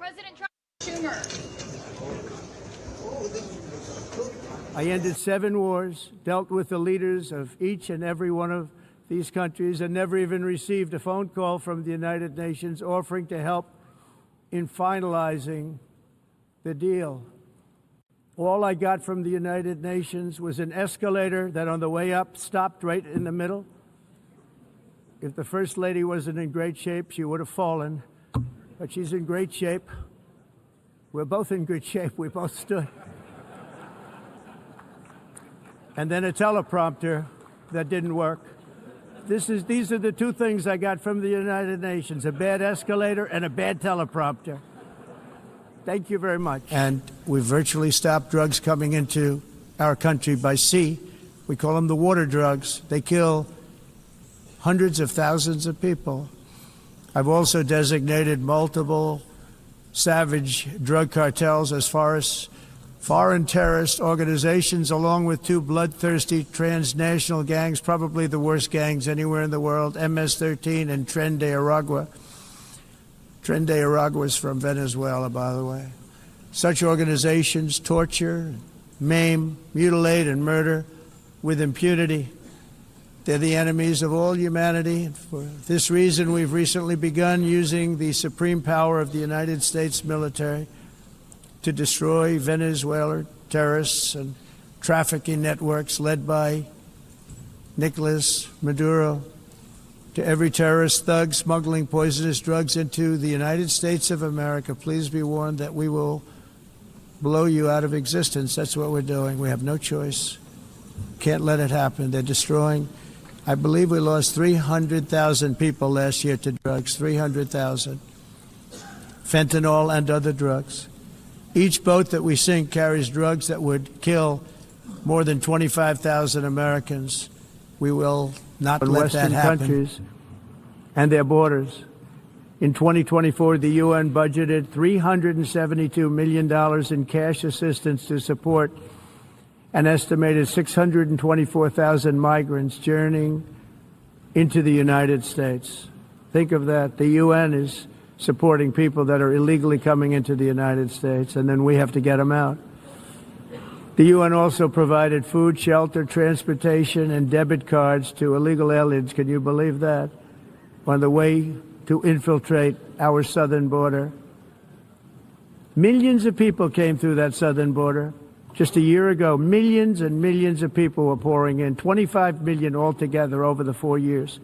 President Trump. Schumer. I ended 7 wars, dealt with the leaders of each and every one of these countries, and never even received a phone call from the United Nations offering to help in finalizing the deal. All I got from the United Nations was an escalator that on the way up stopped right in the middle. If the First Lady wasn't in great shape, she would have fallen, but she's in great shape. We're both in good shape. We both stood. And then a teleprompter that didn't work. These are the 2 things I got from the United Nations, a bad escalator and a bad teleprompter. Thank you very much. And we've virtually stopped drugs coming into our country by sea. We call them the water drugs. They kill hundreds of thousands of people. I've also designated multiple savage drug cartels as far as foreign terrorist organizations, along with 2 bloodthirsty transnational gangs, probably the worst gangs anywhere in the world, MS-13 and Tren de Aragua. Tren de Aragua is from Venezuela, by the way. Such organizations torture, maim, mutilate, and murder with impunity. They're the enemies of all humanity. And for this reason, we've recently begun using the supreme power of the United States military to destroy Venezuelan terrorists and trafficking networks led by Nicolas Maduro. To every terrorist thug smuggling poisonous drugs into the United States of America, please be warned that we will blow you out of existence. That's what we're doing. We have no choice. Can't let it happen. They're destroying. I believe we lost 300,000 people last year to drugs, 300,000. Fentanyl and other drugs. Each boat that we sink carries drugs that would kill more than 25,000 Americans. We will not let that happen. Countries and their borders. In 2024, the UN budgeted $372 million in cash assistance to support an estimated 624,000 migrants journeying into the United States. Think of that. The UN is supporting people that are illegally coming into the United States, and then we have to get them out. The UN also provided food, shelter, transportation, and debit cards to illegal aliens. Can you believe that? On the way to infiltrate our southern border. Millions of people came through that southern border. Just a year ago, millions and millions of people were pouring in, 25 million altogether over the 4 years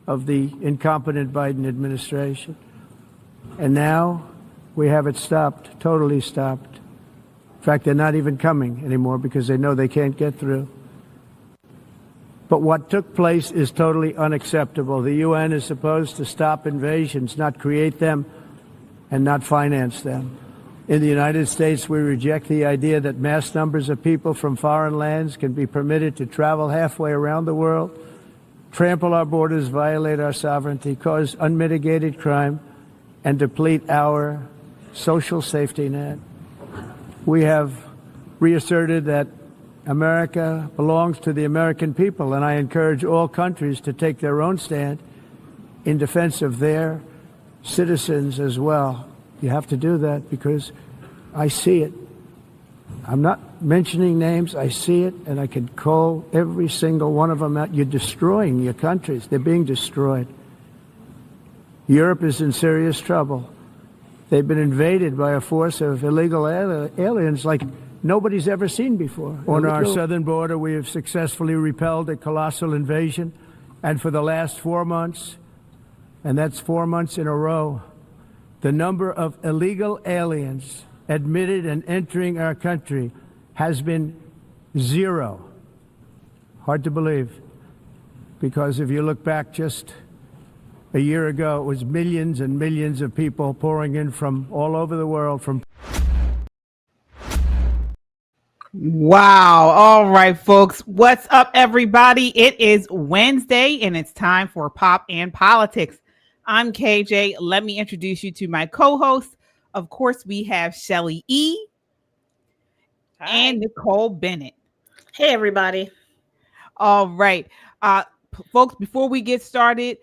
of the incompetent Biden administration. And now we have it stopped, totally stopped. In fact, they're not even coming anymore because they know they can't get through. But what took place is totally unacceptable. The UN is supposed to stop invasions, not create them and not finance them. In the United States, we reject the idea that mass numbers of people from foreign lands can be permitted to travel halfway around the world, trample our borders, violate our sovereignty, cause unmitigated crime, and deplete our social safety net. We have reasserted that America belongs to the American people, and I encourage all countries to take their own stand in defense of their citizens as well. You have to do that because I see it. I'm not mentioning names. I see it, and I can call every single one of them out. You're destroying your countries. They're being destroyed. Europe is in serious trouble. They've been invaded by a force of illegal aliens like nobody's ever seen before. On our southern border, we have successfully repelled a colossal invasion. And for the last 4 months, and that's 4 months in a row, the number of illegal aliens admitted and entering our country has been 0. Hard to believe, because if you look back just a year ago, it was millions and millions of people pouring in from all over the world. Wow. All right, folks. What's up, everybody? It is Wednesday, and it's time for Pop and Politics. I'm KJ. Let me introduce you to my co-host. Of course, we have Shelly E. Hi. And Nicole Bennett. Hey, everybody. All right. Folks, before we get started,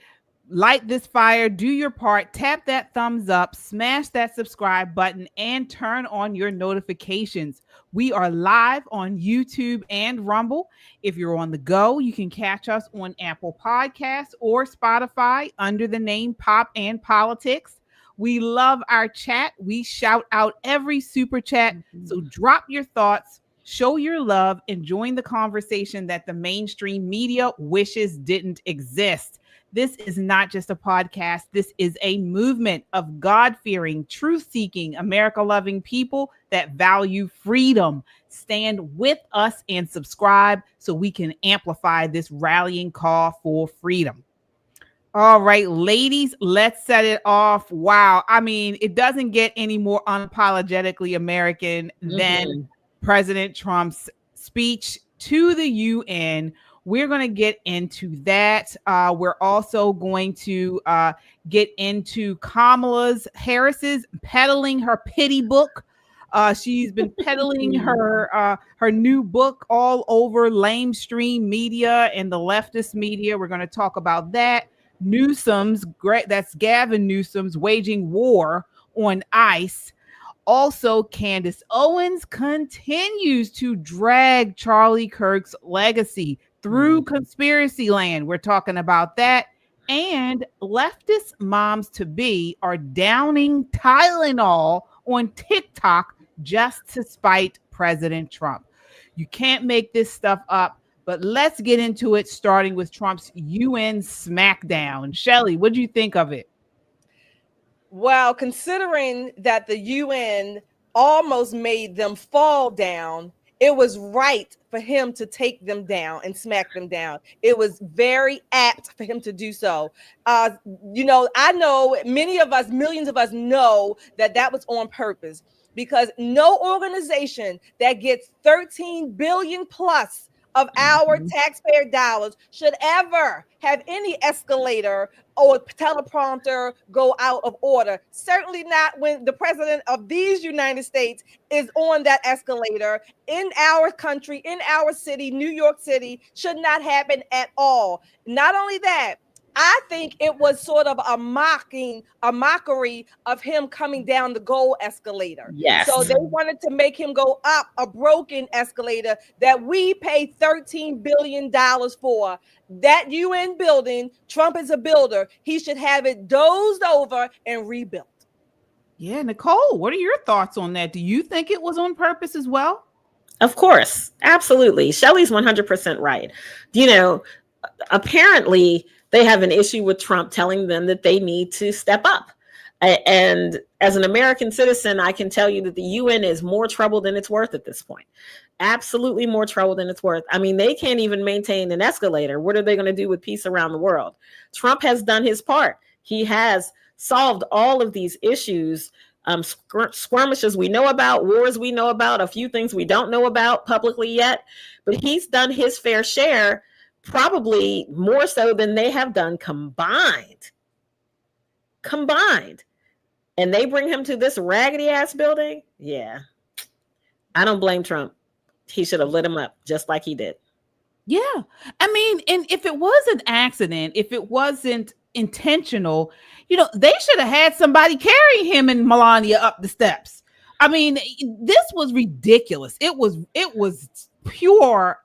light this fire, do your part, tap that thumbs up, smash that subscribe button, and turn on your notifications. We are live on YouTube and Rumble. If you're on the go, you can catch us on Apple Podcasts or Spotify under the name Pop and Politics. We love our chat. We shout out every super chat. So drop your thoughts, show your love, and join the conversation that the mainstream media wishes didn't exist. This is not just a podcast. This is a movement of God-fearing, truth-seeking, America-loving people that value freedom. Stand with us and subscribe so we can amplify this rallying call for freedom. All right, ladies, let's set it off. Wow. I mean, it doesn't get any more unapologetically American than President Trump's speech to the UN. We're going to get into that. We're also going to get into Kamala Harris's peddling her pity book. She's been peddling her new book all over lamestream media and the leftist media. We're going to talk about that. That's Gavin Newsom's waging war on ICE. Also, Candace Owens continues to drag Charlie Kirk's legacy through conspiracy land. We're talking about that. And leftist moms to be are downing Tylenol on TikTok just to spite President Trump. You can't make this stuff up, but let's get into it, starting with Trump's UN smackdown. Shelley, what do you think of it? Well, considering that the UN almost made them fall down, it was right for him to take them down and smack them down. It was very apt for him to do so. I know many of us, millions of us know that was on purpose, because no organization that gets 13 billion plus of our taxpayer dollars should ever have any escalator or teleprompter go out of order. Certainly not when the president of these United States is on that escalator in our country, in our city, New York City. Should not happen at all. Not only that, I think it was sort of a mockery of him coming down the gold escalator. Yes. So they wanted to make him go up a broken escalator that we pay $13 billion for. That UN building, Trump is a builder. He should have it dozed over and rebuilt. Yeah, Nicole, what are your thoughts on that? Do you think it was on purpose as well? Of course. Absolutely. Shelley's 100% right. Apparently, they have an issue with Trump telling them that they need to step up. And as an American citizen, I can tell you that the UN is more trouble than it's worth at this point. Absolutely more trouble than it's worth. I mean, they can't even maintain an escalator. What are they going to do with peace around the world? Trump has done his part. He has solved all of these issues, skirmishes we know about, wars we know about, a few things we don't know about publicly yet. But he's done his fair share, probably more so than they have done combined. And they bring him to this raggedy ass building. Yeah. I don't blame Trump. He should have lit him up just like he did. Yeah. I mean, and if it was an accident, if it wasn't intentional, they should have had somebody carry him and Melania up the steps. I mean, this was ridiculous. It was pure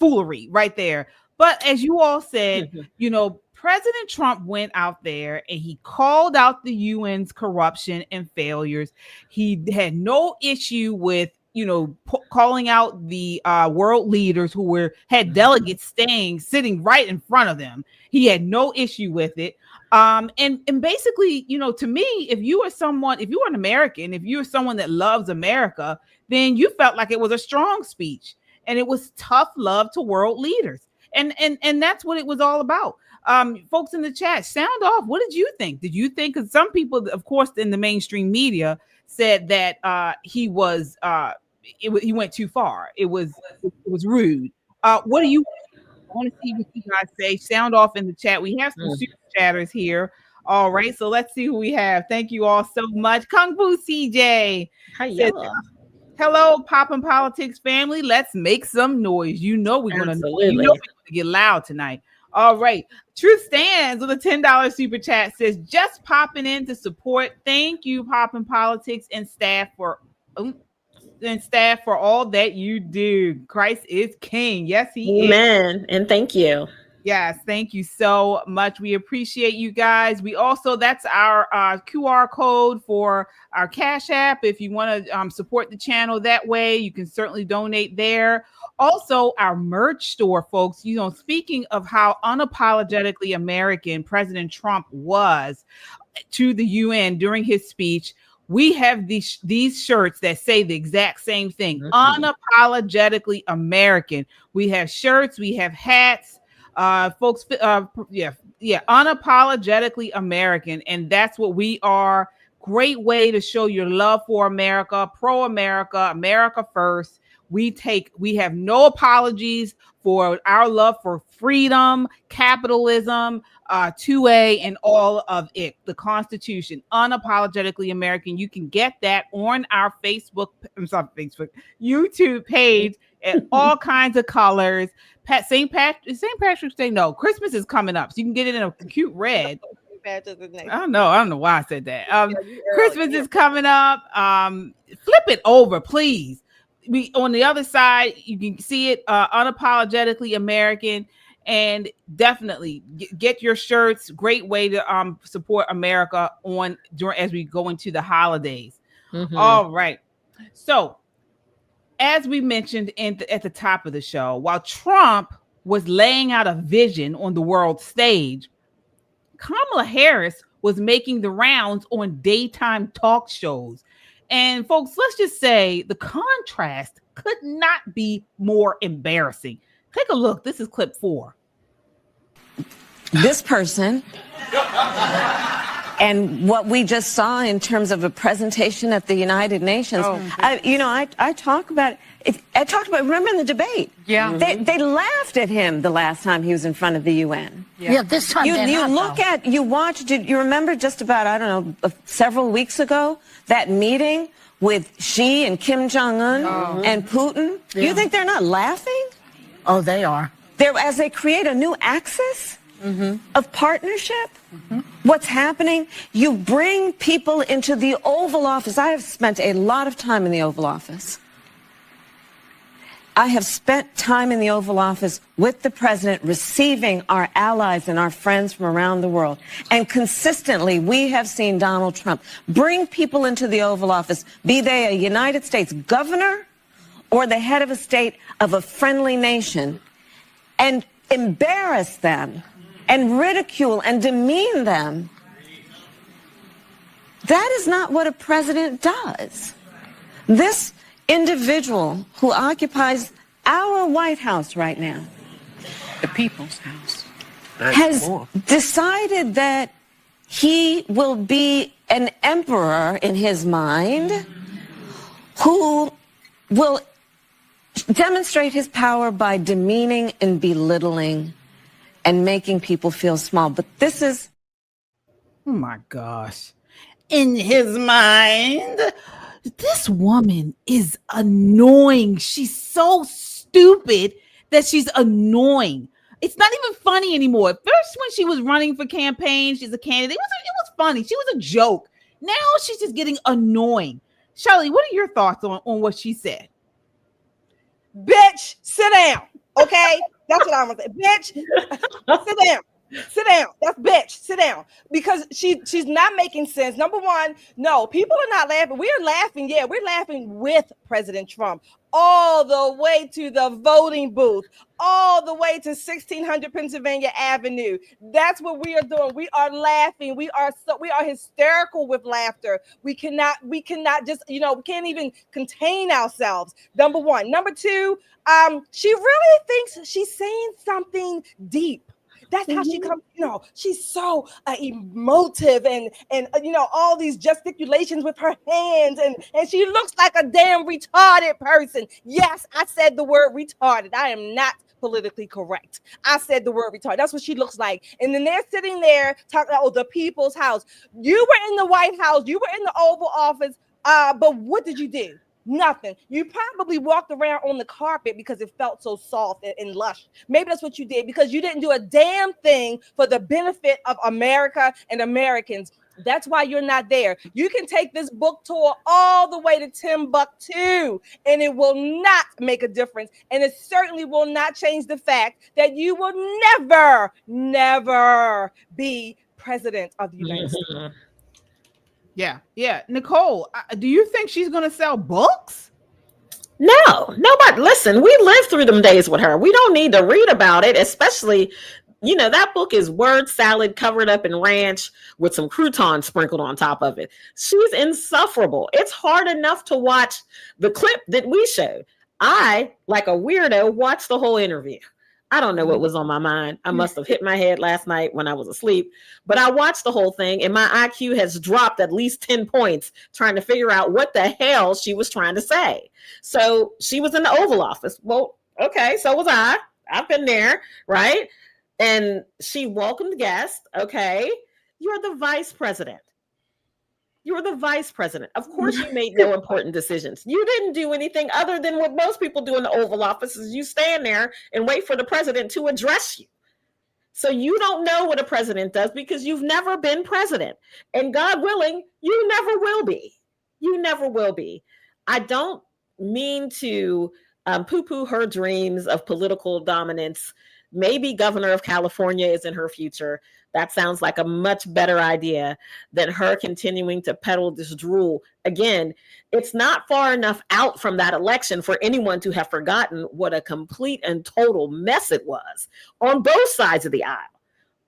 foolery right there. But as you all said, President Trump went out there and he called out the UN's corruption and failures. He had no issue with, calling out the world leaders who had delegates sitting right in front of them. He had no issue with it. And basically, to me, if you were an American, if you were someone that loves America, then you felt like it was a strong speech and it was tough love to world leaders. And that's what it was all about. Folks in the chat, sound off. What did you think? Did you think, because some people, of course, in the mainstream media said that he went too far. It was rude. What do you think? I want to see what you guys say. Sound off in the chat. We have some super chatters here. All right, so let's see who we have. Thank you all so much. Kung Fu CJ. Hi, hello, Pop and Politics family. Let's make some noise. We're gonna get loud tonight. All right. Truth Stands with a $10 super chat says, just popping in to support. Thank you, Poppin' Politics and staff for all that you do. Christ is king. Yes, he is. Amen. And thank you. Yes, thank you so much. We appreciate you guys. We also, that's our QR code for our Cash App. If you want to support the channel that way, you can certainly donate there. Also, our merch store, folks. You know, speaking of how unapologetically American President Trump was to the UN during his speech, we have these shirts that say the exact same thing. Unapologetically American. We have shirts, we have hats. Folks, unapologetically American, and that's what we are. Great way to show your love for America, pro-America, America first. We have no apologies for our love for freedom, capitalism, 2A, and all of it. The Constitution, unapologetically American. You can get that on our YouTube page in all kinds of colors. St. Patrick's Day. No, Christmas is coming up, so you can get it in a cute red. I don't know why I said that. Christmas is coming up. Flip it over, please. On the other side, you can see it, unapologetically American, and definitely get your shirts. Great way to support America as we go into the holidays. All right, so as we mentioned at the top of the show, while Trump was laying out a vision on the world stage, Kamala Harris was making the rounds on daytime talk shows. And folks, let's just say the contrast could not be more embarrassing. Take a look. This is clip 4. This person and what we just saw in terms of a presentation at the United Nations. I talk about it. I talked about, remember in the debate? Yeah. They laughed at him the last time he was in front of the UN. Yeah, this time you remember just about, I don't know, several weeks ago, that meeting with Xi and Kim Jong-un and Putin? Yeah. You think they're not laughing? Oh, they are. As they create a new axis of partnership. What's happening? You bring people into the Oval Office. I have spent a lot of time in the Oval Office. I have spent time in the Oval Office with the president, receiving our allies and our friends from around the world. And consistently, we have seen Donald Trump bring people into the Oval Office, be they a United States governor or the head of a state of a friendly nation, and embarrass them and ridicule and demean them. That is not what a president does. This individual who occupies our White House right now, The People's House, has decided that he will be an emperor in his mind who will demonstrate his power by demeaning and belittling and making people feel small. But this is... Oh my gosh. In his mind, this woman is annoying. She's so stupid that she's annoying. It's not even funny anymore. At first, when she was running for campaign, she's a candidate. It was funny. She was a joke. Now she's just getting annoying. Charlie, what are your thoughts on what she said? Bitch, sit down. Okay? That's what I'm gonna say. Bitch, sit down. Sit down. That's bitch. Sit down. Because she's not making sense. Number one, no, people are not laughing. We're laughing. Yeah, we're laughing with President Trump all the way to the voting booth, all the way to 1600 Pennsylvania Avenue. That's what we are doing. We are laughing. We are hysterical with laughter. We cannot just, we can't even contain ourselves. Number one. Number two, she really thinks she's saying something deep. That's how she comes, she's so emotive and all these gesticulations with her hands and she looks like a damn retarded person. Yes, I said the word retarded. I am not politically correct. I said the word retarded. That's what she looks like. And then they're sitting there talking about the people's house. You were in the White House. You were in the Oval Office. But what did you do? Nothing. You probably walked around on the carpet because it felt so soft and lush. Maybe that's what you did, because you didn't do a damn thing for the benefit of America and Americans. That's why you're not there. You can take this book tour all the way to Timbuktu, and it will not make a difference. And it certainly will not change the fact that you will never be president of the United States. Yeah. Nicole, do you think she's going to sell books? No, nobody. Listen, we lived through them days with her. We don't need to read about it, especially, that book is word salad covered up in ranch with some croutons sprinkled on top of it. She's insufferable. It's hard enough to watch the clip that we showed. I, like a weirdo, watched the whole interview. I don't know what was on my mind. I must have hit my head last night when I was asleep, but I watched the whole thing and my IQ has dropped at least 10 points trying to figure out what the hell she was trying to say. So she was in the Oval Office. Well, okay, so was I. I've been there, right? And she welcomed guests. Okay, you're the vice president. You were the vice president. Of course, you made no important decisions. You didn't do anything other than what most people do in the Oval Office is you stand there and wait for the president to address you. So you don't know what a president does because you've never been president. And God willing, you never will be. You never will be. I don't mean to poo-poo her dreams of political dominance. Maybe governor of California is in her future. That sounds like a much better idea than her continuing to peddle this drool. Again, it's not far enough out from that election for anyone to have forgotten what a complete and total mess it was on both sides of the aisle.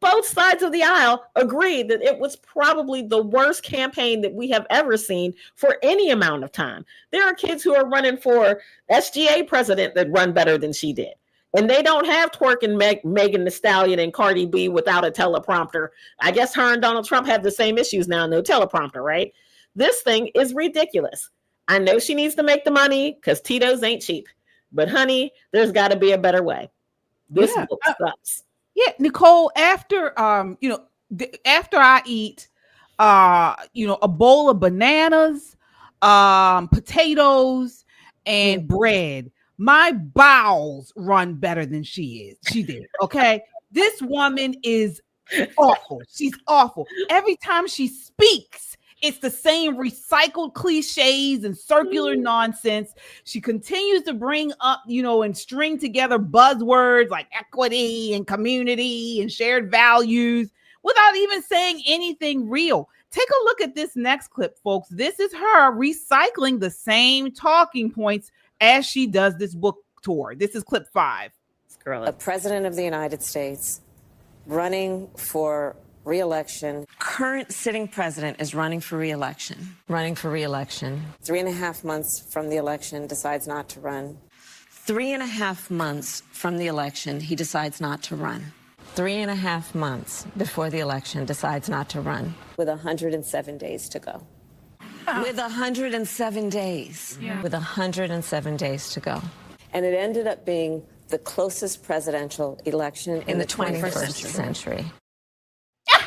Both sides of the aisle agreed that it was probably the worst campaign that we have ever seen for any amount of time. There are kids who are running for SGA president that run better than she did. And they don't have twerking Megan Thee Stallion and Cardi B without a teleprompter. I guess her and Donald Trump have the same issues now, no teleprompter, right? This thing is ridiculous. I know she needs to make the money because Tito's ain't cheap. But honey, there's got to be a better way. This book sucks. Yeah, Nicole, after after I eat a bowl of bananas, potatoes, and bread, my bowels run better than she did. Okay. This woman is awful. She's awful. Every time she speaks, it's the same recycled cliches and circular nonsense. She continues to bring up, and string together buzzwords like equity and community and shared values without even saying anything real. Take a look at this next clip, folks. This is her recycling the same talking points as she does this book tour. This is clip 5. A president of the United States running for re-election. Current sitting president is running for re-election. 3.5 months from the election, decides not to run. 3.5 months from the election, he decides not to run. 3.5 months before the election, decides not to run. With 107 days to go. With 107 days. Yeah. With 107 days to go. And it ended up being the closest presidential election in the 21st century. That's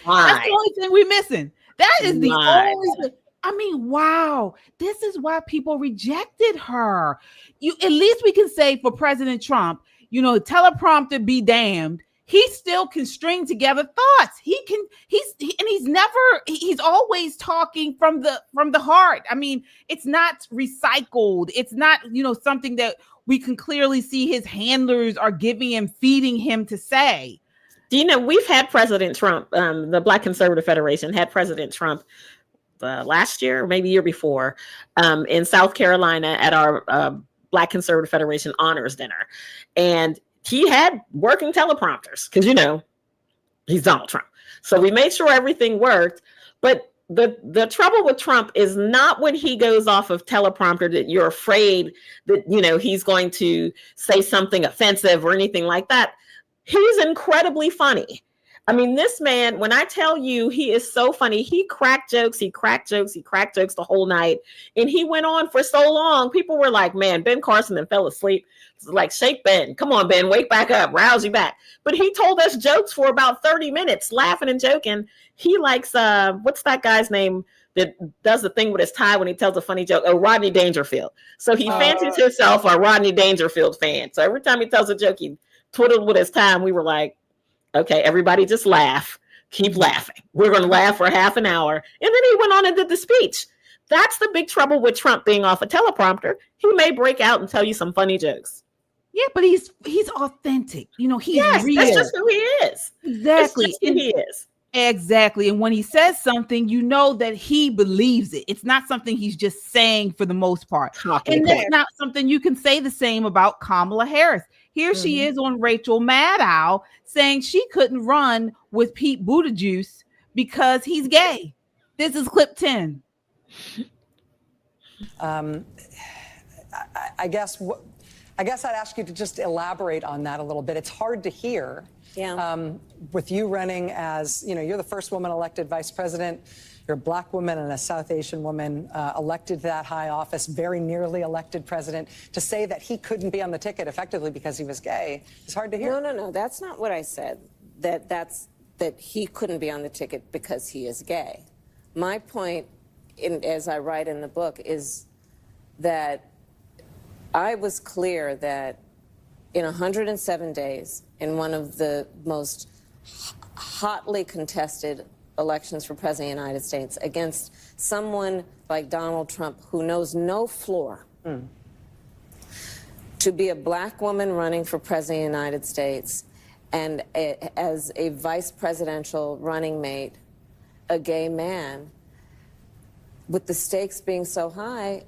the only thing we're missing. That is the only thing. I mean, wow. This is why people rejected her. At least we can say for President Trump, teleprompter be damned. He still can string together thoughts. He's always talking from the heart. I mean, it's not recycled. It's not, something that we can clearly see his handlers are giving him, feeding him to say. We've had President Trump, the Black Conservative Federation had President Trump last year, or maybe year before, in South Carolina at our Black Conservative Federation honors dinner. And he had working teleprompters because, he's Donald Trump. So we made sure everything worked. But the trouble with Trump is not when he goes off of teleprompter that you're afraid that, he's going to say something offensive or anything like that. He's incredibly funny. I mean, this man, when I tell you he is so funny, he cracked jokes the whole night. And he went on for so long. People were like, man, Ben Carson then fell asleep. Like, shake Ben. Come on, Ben, wake back up, rouse you back. But he told us jokes for about 30 minutes, laughing and joking. He likes, what's that guy's name that does the thing with his tie when he tells a funny joke. Oh, Rodney Dangerfield. So he fancies himself a Rodney Dangerfield fan. So every time he tells a joke, he twiddled with his tie, and we were like, okay, everybody just laugh. Keep laughing. We're going to laugh for half an hour. And then he went on and did the speech. That's the big trouble with Trump being off a teleprompter. He may break out and tell you some funny jokes. Yeah, but he's authentic. You know, he's real. That's just who he is. Exactly. That's just who he is. Exactly. And when he says something, you know that he believes it. It's not something he's just saying for the most part. And that's not something you can say the same about Kamala Harris. Here she is on Rachel Maddow saying she couldn't run with Pete Buttigieg because he's gay. This is clip 10. I guess I'd ask you to just elaborate on that a little bit. It's hard to hear. Yeah. With you running as, you're the first woman elected vice president. You're a black woman and a South Asian woman elected to that high office, very nearly elected president. To say that he couldn't be on the ticket effectively because he was gay is hard to hear. No. That's not what I said. That he couldn't be on the ticket because he is gay. My point, as I write in the book, is that I was clear that in 107 days, in one of the most hotly contested elections for president of the United States, against someone like Donald Trump who knows no floor, to be a black woman running for president of the United States and as a vice presidential running mate, a gay man, with the stakes being so high,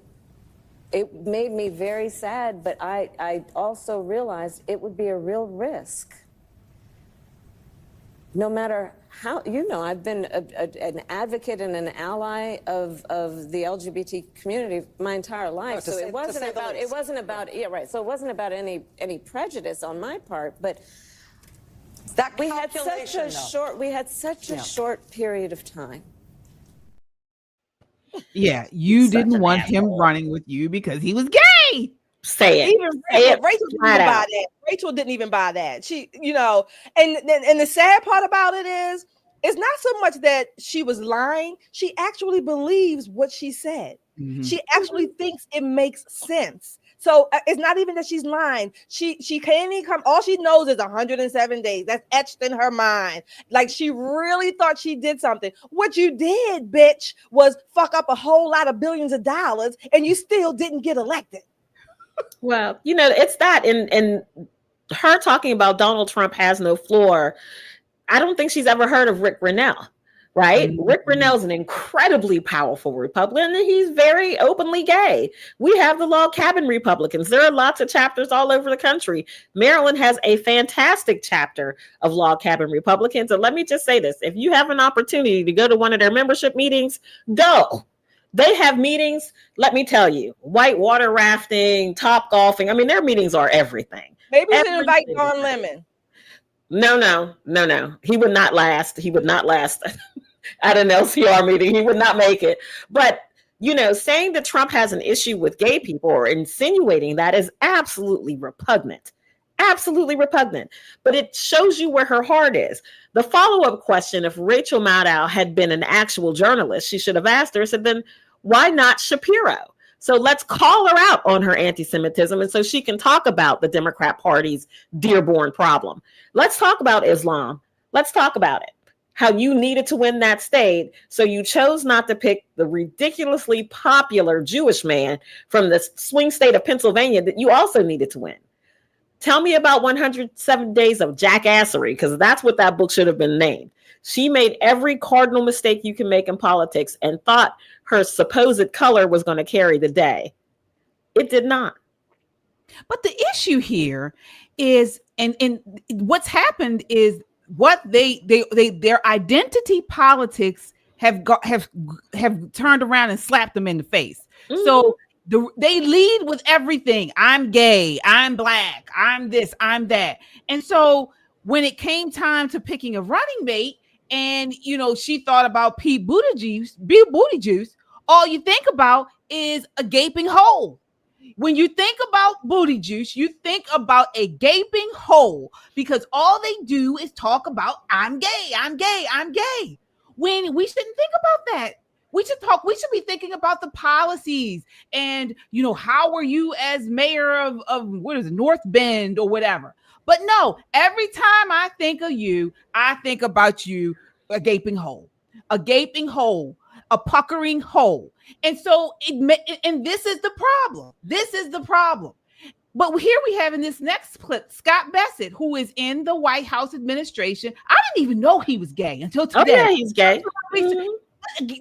it made me very sad, but I also realized it would be a real risk. No matter how, I've been an advocate and an ally of the LGBT community my entire life. So it wasn't about any prejudice on my part, but that we had such a short period of time. Yeah, you didn't want him running with you because he was gay. Say it. Even Rachel didn't even buy that. Rachel didn't even buy that. She, and the sad part about it is, it's not so much that she was lying. She actually believes what she said. Mm-hmm. She actually thinks it makes sense. So it's not even that she's lying. She can't even come. All she knows is 107 days. That's etched in her mind. Like she really thought she did something. What you did, bitch, was fuck up a whole lot of billions of dollars, and you still didn't get elected. Well, it's that. And her talking about Donald Trump has no floor. I don't think she's ever heard of Rick Grinnell. Right? Mm-hmm. Rick Grinnell's an incredibly powerful Republican, and he's very openly gay. We have the log cabin Republicans. There are lots of chapters all over the country. Maryland has a fantastic chapter of log cabin Republicans. And let me just say this. If you have an opportunity to go to one of their membership meetings, go. They have meetings, let me tell you, whitewater rafting, top golfing. I mean, their meetings are everything. Maybe we should invite Don Lemon. No. He would not last. At an LCR meeting. He would not make it. But, saying that Trump has an issue with gay people or insinuating that is absolutely repugnant. Absolutely repugnant. But it shows you where her heart is. The follow-up question, if Rachel Maddow had been an actual journalist, she should have asked her, said, then why not Shapiro? So let's call her out on her anti-Semitism, and so she can talk about the Democrat Party's Dearborn problem. Let's talk about Islam. Let's talk about it. How you needed to win that state, so you chose not to pick the ridiculously popular Jewish man from the swing state of Pennsylvania that you also needed to win. Tell me about 107 Days of Jackassery, because that's what that book should have been named. She made every cardinal mistake you can make in politics and thought her supposed color was going to carry the day. It did not. But the issue here is, and what's happened is, what their identity politics have turned around and slapped them in the face. Mm-hmm. So they lead with everything. I'm gay. I'm black. I'm this. I'm that. And so when it came time to picking a running mate, and she thought about Pete Buttigieg, all you think about is a gaping hole. When you think about booty juice, you think about a gaping hole, because all they do is talk about I'm gay, I'm gay, I'm gay. When we shouldn't think about that. We should talk. We should be thinking about the policies and, how are you as mayor of what is it, North Bend or whatever. But no, every time I think of you, I think about you, a gaping hole, a puckering hole. And so and this is the problem. This is the problem. But here we have in this next clip, Scott Bassett, who is in the White House administration. I didn't even know he was gay until today. Oh, yeah, he's gay.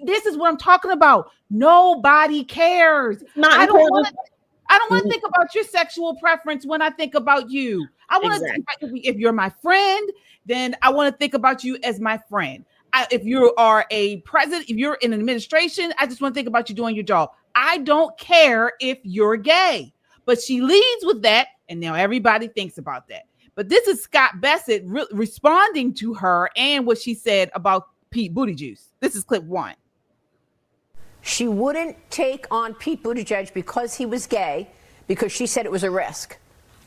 This is what I'm talking about. Nobody cares. I don't want to think about your sexual preference when I think about you. I want to think about, if you're my friend, then I want to think about you as my friend. If you are a president, if you're in an administration, I just want to think about you doing your job. I don't care if you're gay. But she leads with that, and now everybody thinks about that. But this is Scott Bassett responding to her and what she said about Pete Buttigieg. This is clip 1. She wouldn't take on Pete Buttigieg because he was gay, because she said it was a risk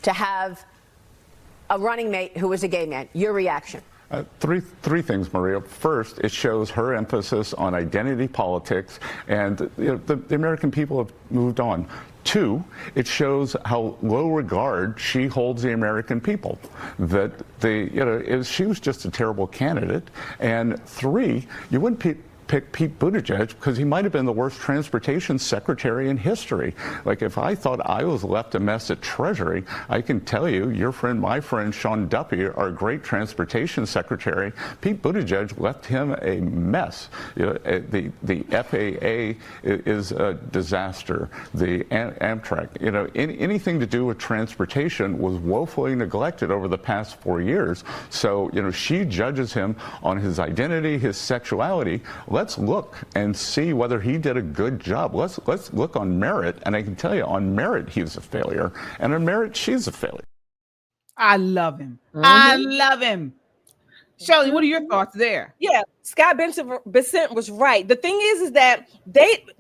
to have a running mate who was a gay man. Your reaction? Three things, Maria. First, it shows her emphasis on identity politics, and the American people have moved on. 2, it shows how low regard she holds the American people. That she was just a terrible candidate. And 3, you wouldn't pick Pete Buttigieg because he might have been the worst transportation secretary in history. Like, if I thought I was left a mess at Treasury, I can tell you, your friend, my friend, Sean Duffy, our great transportation secretary, Pete Buttigieg left him a mess. The FAA is a disaster. The Amtrak, anything to do with transportation was woefully neglected over the past 4 years. So, she judges him on his identity, his sexuality. Let's look and see whether he did a good job. Let's look on merit, and I can tell you, on merit he's a failure, and on merit she's a failure. I love him. I love him. Shirley, what are your thoughts there? Yeah, Scott Bassett was right. The thing is that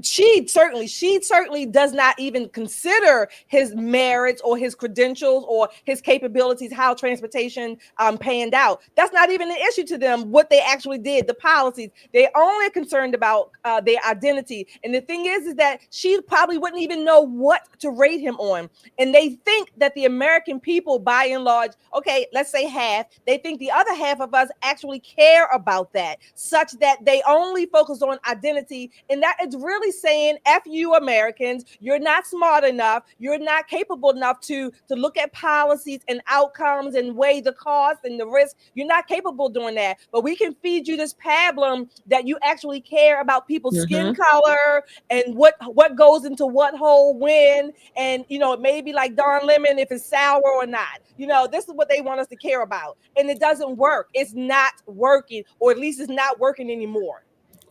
she certainly does not even consider his merits or his credentials or his capabilities, how transportation panned out. That's not even an issue to them, what they actually did, the policies. They're only concerned about their identity. And the thing is that she probably wouldn't even know what to rate him on. And they think that the American people, by and large, okay, let's say half, they think the other half of us actually care about that, such that they only focus on identity. And that is really saying, F you Americans, you're not smart enough, you're not capable enough to look at policies and outcomes and weigh the cost and the risk. You're not capable of doing that. But we can feed you this pablum that you actually care about people's skin color and what goes into what hole when. And, it may be like Don Lemon if it's sour or not. This is what they want us to care about. And it doesn't work. It's not working, or at least it's not working anymore.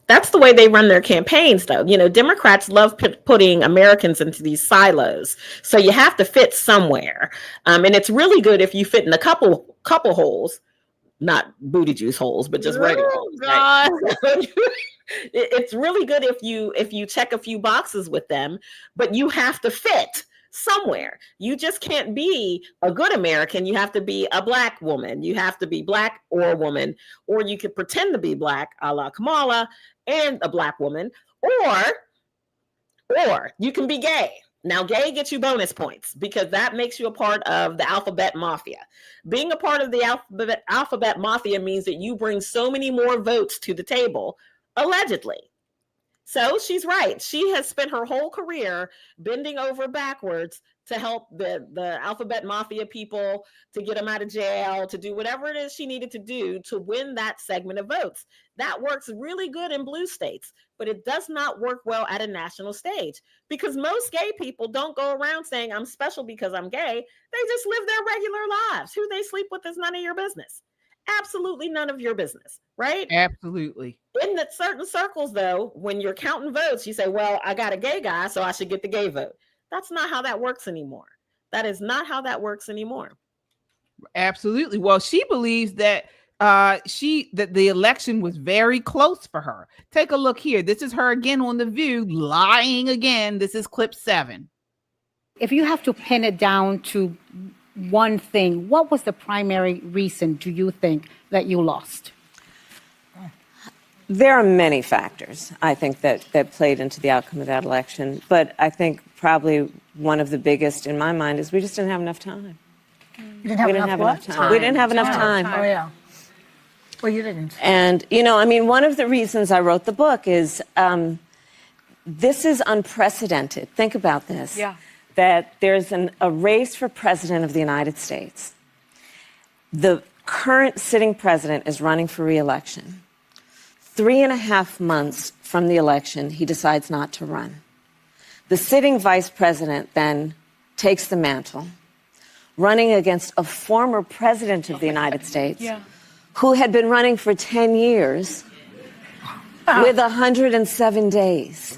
That's the way they run their campaigns, though. Democrats love putting Americans into these silos. So you have to fit somewhere. And it's really good if you fit in a couple holes, not booty juice holes, but just regular holes. Right? It's really good if you check a few boxes with them, but you have to fit somewhere. You just can't be a good American. You have to be a Black woman. You have to be Black or a woman, or you could pretend to be Black, a la Kamala, and a Black woman, or you can be gay. Now, gay gets you bonus points because that makes you a part of the alphabet mafia. Being a part of the alphabet mafia means that you bring so many more votes to the table, allegedly. So she's right. She has spent her whole career bending over backwards to help the alphabet mafia people, to get them out of jail, to do whatever it is she needed to do to win that segment of votes. That works really good in blue states, but it does not work well at a national stage because most gay people don't go around saying, I'm special because I'm gay. They just live their regular lives. Who they sleep with is none of your business. Absolutely none of your business, right? Absolutely. In the certain circles, though, when you're counting votes, you say, well, I got a gay guy, so I should get the gay vote. That's not how that works anymore. That is not how that works anymore. Absolutely. Well, she believes that that the election was very close for her. Take a look here. This is her again on The View, lying again. This is clip 7. If you have to pin it down to one thing, what was the primary reason, do you think, that you lost? There are many factors, I think, that played into the outcome of that election. But I think probably one of the biggest in my mind is we just didn't have enough time. You didn't have enough time. We didn't have enough time. Oh, yeah. Well, you didn't. And, you know, I mean, one of the reasons I wrote the book is this is unprecedented. Think about this. Yeah. That there's a race for president of the United States. The current sitting president is running for re-election. 3.5 months from the election, he decides not to run. The sitting vice president then takes the mantle, running against a former president of the United States who had been running for 10 years with 107 days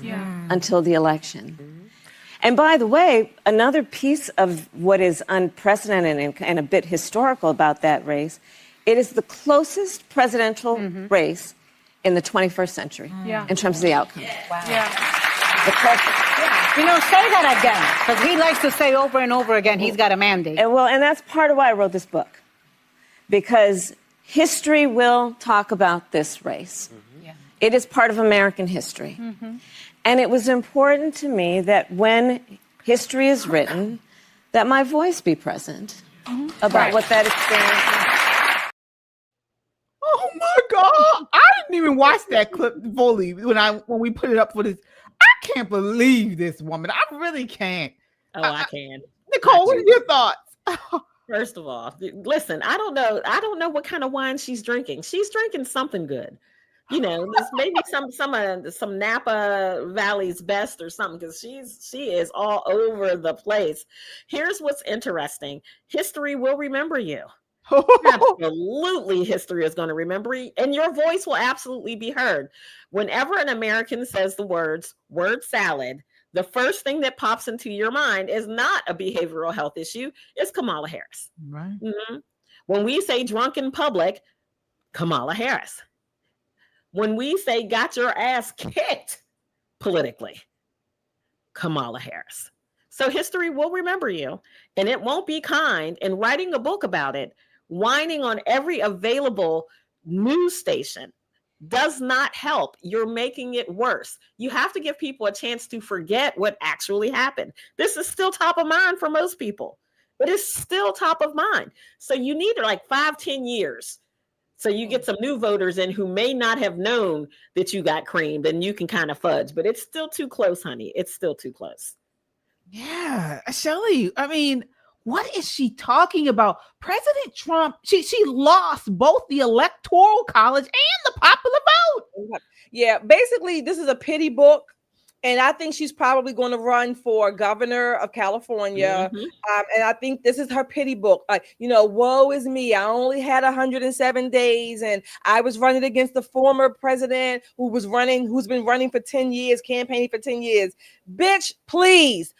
until the election. And by the way, another piece of what is unprecedented and a bit historical about that race, it is the closest presidential race in the 21st century in terms of the outcome. Wow. You know, say that again, because he likes to say over and over again he's got a mandate. And that's part of why I wrote this book, because history will talk about this race. It is part of American history. And it was important to me that when history is written, that my voice be present about what that experience is. Oh my God. I didn't even watch that clip fully when we put it up for this. I can't believe this woman. I really can't. Oh, I can. Nicole, what are your thoughts? First of all, listen, I don't know what kind of wine she's drinking. She's drinking something good. You know, this maybe some Napa Valley's best or something, because she is all over the place. Here's what's interesting. History will remember you. Absolutely, history is going to remember you, and your voice will absolutely be heard. Whenever an American says the word salad, the first thing that pops into your mind is not a behavioral health issue, it's Kamala Harris. Right. When we say drunk in public, Kamala Harris. When we say got your ass kicked politically, Kamala Harris. So history will remember you, and it won't be kind. And writing a book about it, whining on every available news station does not help. You're making it worse. You have to give people a chance to forget what actually happened. This is still top of mind for most people. It is still top of mind. So you need like 5-10 years. So you get some new voters in who may not have known that you got creamed, and you can kind of fudge, but it's still too close, honey. It's still too close. Yeah, Shelley, I mean, what is she talking about? President Trump, she lost both the Electoral College and the popular vote. Yeah, basically, this is a pity book. And I think she's probably going to run for governor of California. And I think this is her pity book. Like, you know, woe is me. I only had 107 days. And I was running against the former president who's been running for 10 years, campaigning for 10 years. Bitch, please,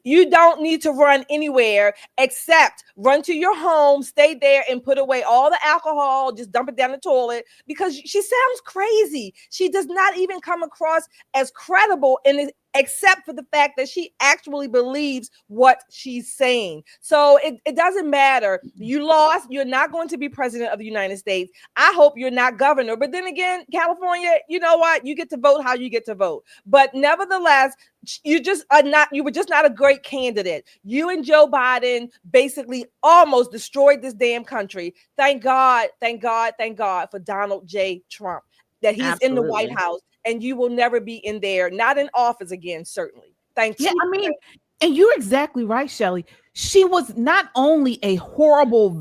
you don't need to run anywhere except run to your home, stay there, and put away all the alcohol, just dump it down the toilet, because she sounds crazy. She does not even come across as credible except for the fact that she actually believes what she's saying. So it doesn't matter. You lost. You're not going to be president of the United States. I hope you're not governor. But then again, California, you know what? You get to vote how you get to vote. But nevertheless, you were just not a great candidate. You and Joe Biden basically almost destroyed this damn country. Thank God for Donald J. Trump, that he's in the White House. And you will never be in there, not in office again, certainly. Thank you. Yeah, I mean, and you're exactly right, Shelley. She was not only a horrible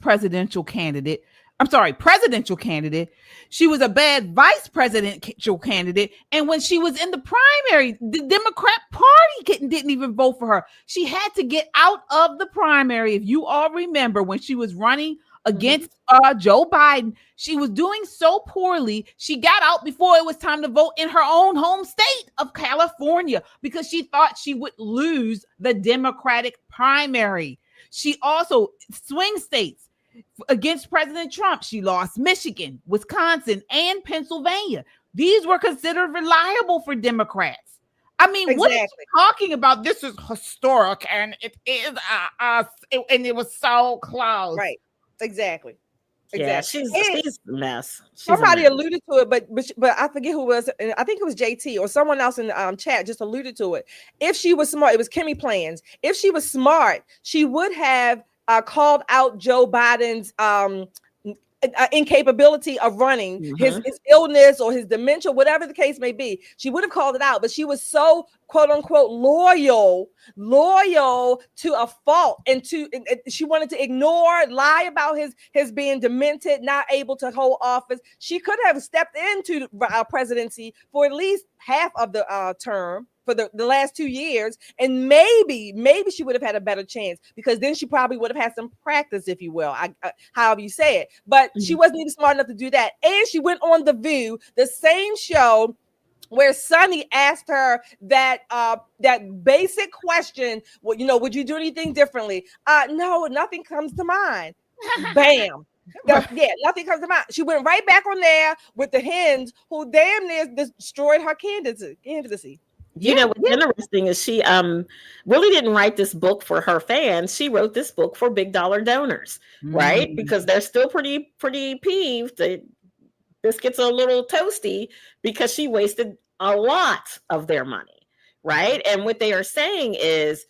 presidential candidate. She was a bad vice presidential candidate. And when she was in the primary, the Democrat Party didn't even vote for her. She had to get out of the primary. If you all remember, when she was running against Joe Biden, she was doing so poorly. She got out before it was time to vote in her own home state of California because she thought she would lose the Democratic primary. She also swing states against President Trump. She lost Michigan, Wisconsin, and Pennsylvania. These were considered reliable for Democrats. I mean, What is she talking about? This is historic, and it is and it was so close. Right. Exactly. Yeah, Exactly. she's a mess. Somebody alluded to it, but I forget who it was. And I think it was JT or someone else in the chat just alluded to it. If she was smart, it was Kimmy Plans. If she was smart, she would have called out Joe Biden's incapability of running, his illness or his dementia, whatever the case may be. She would have called it out, but she was so quote unquote loyal to a fault, and she wanted to ignore, lie about his being demented, not able to hold office. She could have stepped into the presidency for at least half of the term, for the last 2 years, and maybe she would have had a better chance, because then she probably would have had some practice, if you will, however you say it. But she wasn't even smart enough to do that. And she went on The View, the same show where Sonny asked her that basic question, well, would you do anything differently? No, nothing comes to mind. Bam. Nothing comes to mind. She went right back on there with the hens who damn near destroyed her candidacy. You know what's interesting is she really didn't write this book for her fans. She wrote this book for big dollar donors, right? Because they're still pretty peeved. This gets a little toasty because she wasted a lot of their money, right? And what they are saying is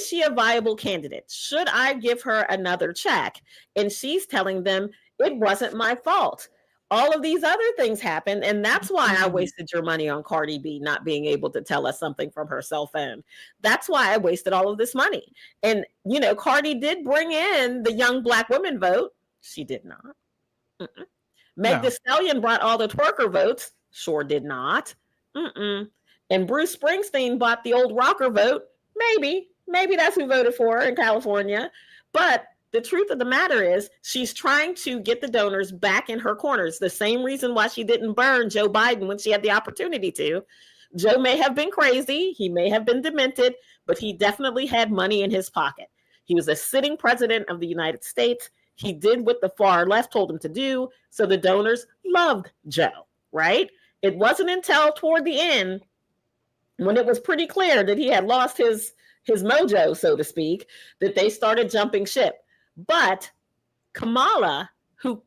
she a viable candidate? Should I give her another check? And she's telling them, it wasn't my fault. All of these other things happened, and that's why I wasted your money on Cardi B not being able to tell us something from her cell phone. That's why I wasted all of this money. And, Cardi did bring in the young Black women vote. She did not. Meg Thee Stallion brought all the twerker votes. Sure did not. And Bruce Springsteen bought the old rocker vote. Maybe that's who voted for her in California. But the truth of the matter is she's trying to get the donors back in her corners. The same reason why she didn't burn Joe Biden when she had the opportunity to. Joe may have been crazy. He may have been demented, but he definitely had money in his pocket. He was a sitting president of the United States. He did what the far left told him to do. So the donors loved Joe, right? It wasn't until toward the end, when it was pretty clear that he had lost his mojo, so to speak, that they started jumping ship. But Kamala, who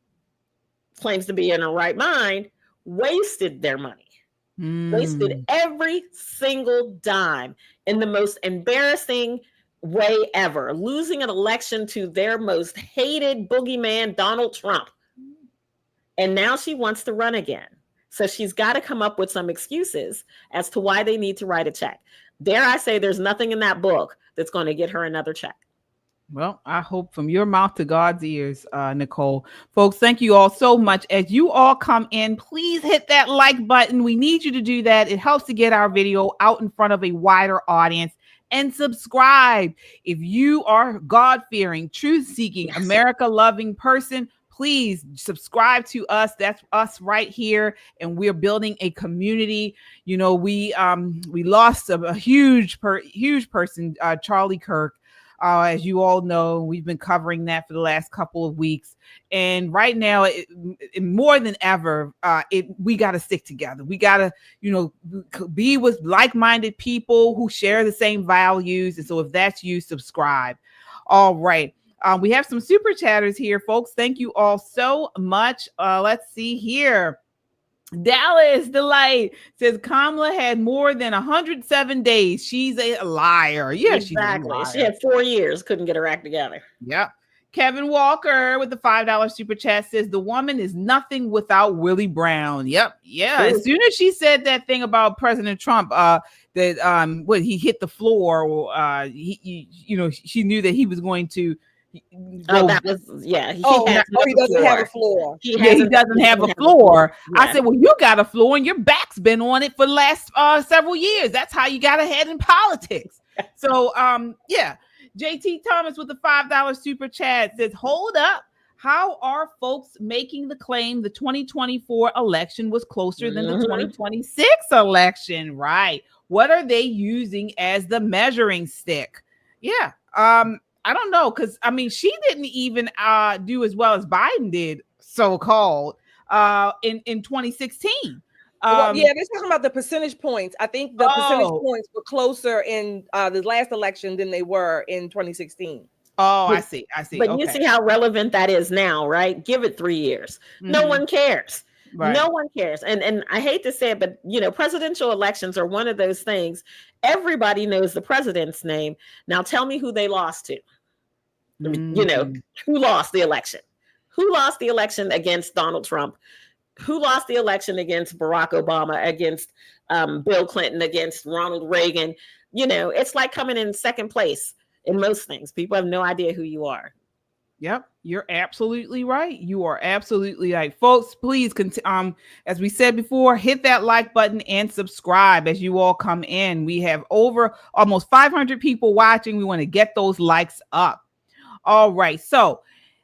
claims to be in her right mind, wasted their money. Wasted every single dime in the most embarrassing way ever, losing an election to their most hated boogeyman, Donald Trump. And now she wants to run again. So she's got to come up with some excuses as to why they need to write a check. Dare I say there's nothing in that book that's going to get her another check. Well, I hope from your mouth to God's ears, Nicole. Folks, thank you all so much. As you all come in, please hit that like button. We need you to do that. It helps to get our video out in front of a wider audience. And subscribe. If you are God-fearing, truth-seeking, America-loving person, please subscribe to us. That's us right here. And we're building a community. We lost a huge person, Charlie Kirk. As you all know, we've been covering that for the last couple of weeks. And right now, more than ever, we got to stick together. We got to, be with like-minded people who share the same values. And so if that's you, subscribe. All right. We have some super chatters here, folks. Thank you all so much. Let's see here. Dallas Delight says Kamala had more than 107 days. She's a liar. Yeah, exactly. She's a liar. She had 4 years, couldn't get her act together. Yep. Kevin Walker with the $5 super chat says the woman is nothing without Willie Brown. Yep. Yeah. As soon as she said that thing about President Trump, that when he hit the floor, she knew that he was going to. He doesn't have a floor. He doesn't have a floor. Yeah. I said, well, you got a floor and your back's been on it for the last several years. That's how you got ahead in politics. So, JT Thomas with the $5 super chat says, hold up. How are folks making the claim the 2024 election was closer than the 2026 election? Right. What are they using as the measuring stick? Yeah. I don't know, because she didn't even do as well as Biden did, so-called, in 2016. They're talking about the percentage points. I think the percentage points were closer in the last election than they were in 2016. Oh, But, I see. but Okay. you see how relevant that is now, right? Give it 3 years. No one cares. Right. No one cares. And I hate to say it, but presidential elections are one of those things. Everybody knows the president's name. Now tell me who they lost to. Who lost the election? Who lost the election against Donald Trump? Who lost the election against Barack Obama, against Bill Clinton, against Ronald Reagan? It's like coming in second place in most things. People have no idea who you are. Yep, you're absolutely right. You are absolutely right. Folks, please, as we said before, hit that like button and subscribe as you all come in. We have over almost 500 people watching. We want to get those likes up. All right, so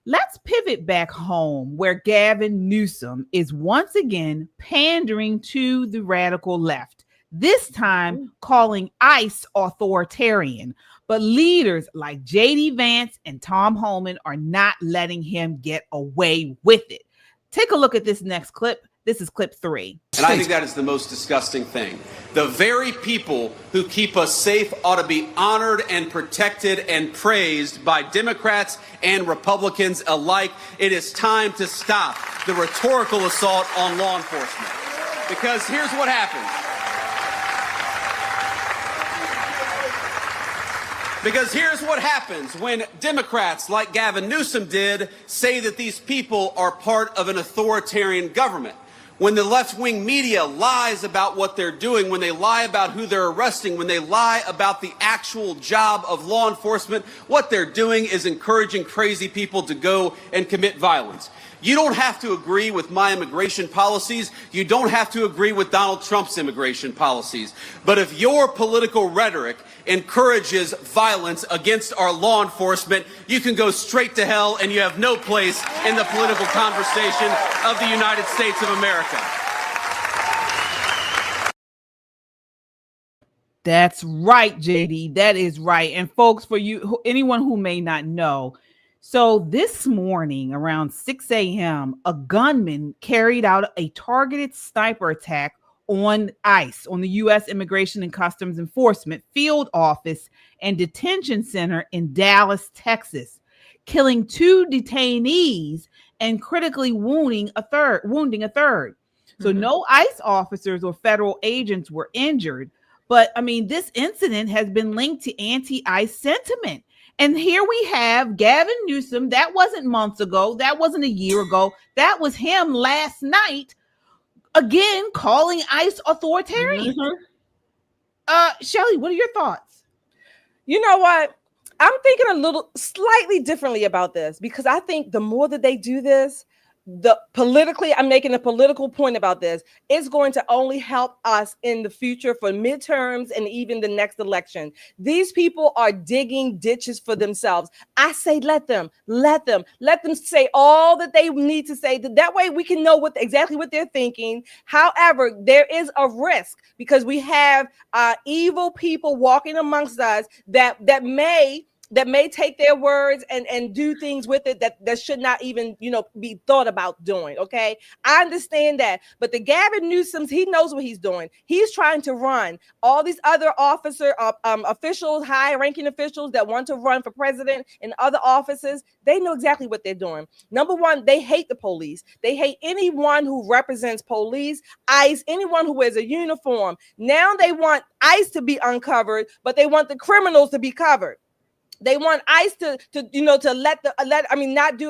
let's pivot back home where Gavin Newsom is once again pandering to the radical left, this time calling ICE authoritarian. But leaders like J.D. Vance and Tom Homan are not letting him get away with it. Take a look at this next clip. This is clip 3. And I think that is the most disgusting thing. The very people who keep us safe ought to be honored and protected and praised by Democrats and Republicans alike. It is time to stop the rhetorical assault on law enforcement. Because here's what happens. Because here's what happens when Democrats like Gavin Newsom did say that these people are part of an authoritarian government. When the left-wing media lies about what they're doing, when they lie about who they're arresting, when they lie about the actual job of law enforcement, what they're doing is encouraging crazy people to go and commit violence. You don't have to agree with my immigration policies. You don't have to agree with Donald Trump's immigration policies. But if your political rhetoric encourages violence against our law enforcement, you can go straight to hell and you have no place in the political conversation of the United States of America. That's right, JD. That is right. And folks, for you, anyone who may not know, so this morning around 6 a.m., a gunman carried out a targeted sniper attack on ICE, on the U.S. Immigration and Customs Enforcement Field Office and Detention Center in Dallas, Texas, killing 2 detainees and critically wounding a third. So no ICE officers or federal agents were injured. But I mean, this incident has been linked to anti-ICE sentiment. And here we have Gavin Newsom. That wasn't months ago. That wasn't a year ago. That was him last night, again, calling ICE authoritarian. Shelly, what are your thoughts? You know what? I'm thinking a little slightly differently about this, because I think the more that they do this, I'm making a political point about this. It's going to only help us in the future for midterms and even the next election. These people are digging ditches for themselves. I say, let them say all that they need to say. That way we can know exactly what they're thinking. However, there is a risk because we have evil people walking amongst us that may take their words and do things with it that should not even, be thought about doing. Okay. I understand that. But the Gavin Newsoms, he knows what he's doing. He's trying to run. All these other officials, high ranking officials that want to run for president and other offices, they know exactly what they're doing. Number one, they hate the police. They hate anyone who represents police, ICE, anyone who wears a uniform. Now they want ICE to be uncovered, but they want the criminals to be covered. They want ICE to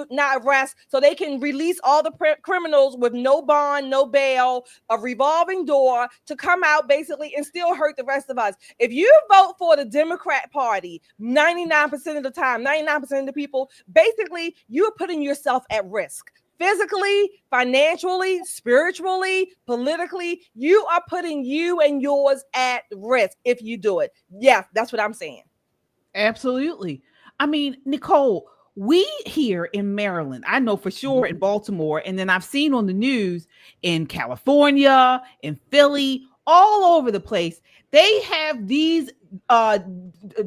not arrest, so they can release all the criminals with no bond, no bail, a revolving door to come out basically and still hurt the rest of us. If you vote for the Democrat Party, 99% of the time, 99% of the people, basically you're putting yourself at risk. Physically, financially, spiritually, politically, you are putting you and yours at risk if you do it. Yeah, that's what I'm saying. Absolutely. I mean, Nicole, we here in Maryland, I know for sure in Baltimore, and then I've seen on the news in California, in Philly, all over the place, they have these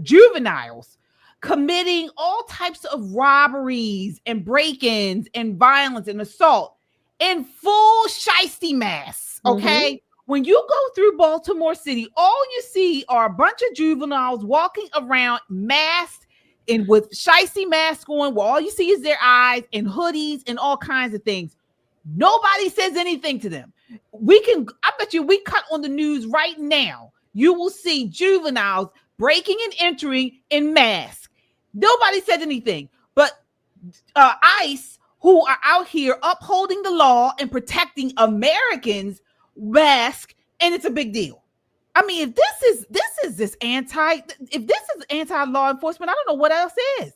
juveniles committing all types of robberies and break-ins and violence and assault in full shiesty mass. Okay. When you go through Baltimore City, all you see are a bunch of juveniles walking around masked, and with shicey masks on, where all you see is their eyes and hoodies and all kinds of things. Nobody says anything to them. I bet you we cut on the news right now. You will see juveniles breaking and entering in masks. Nobody said anything, but ICE, who are out here upholding the law and protecting Americans, mask, and it's a big deal. I mean, if this is anti-law enforcement, I don't know what else is.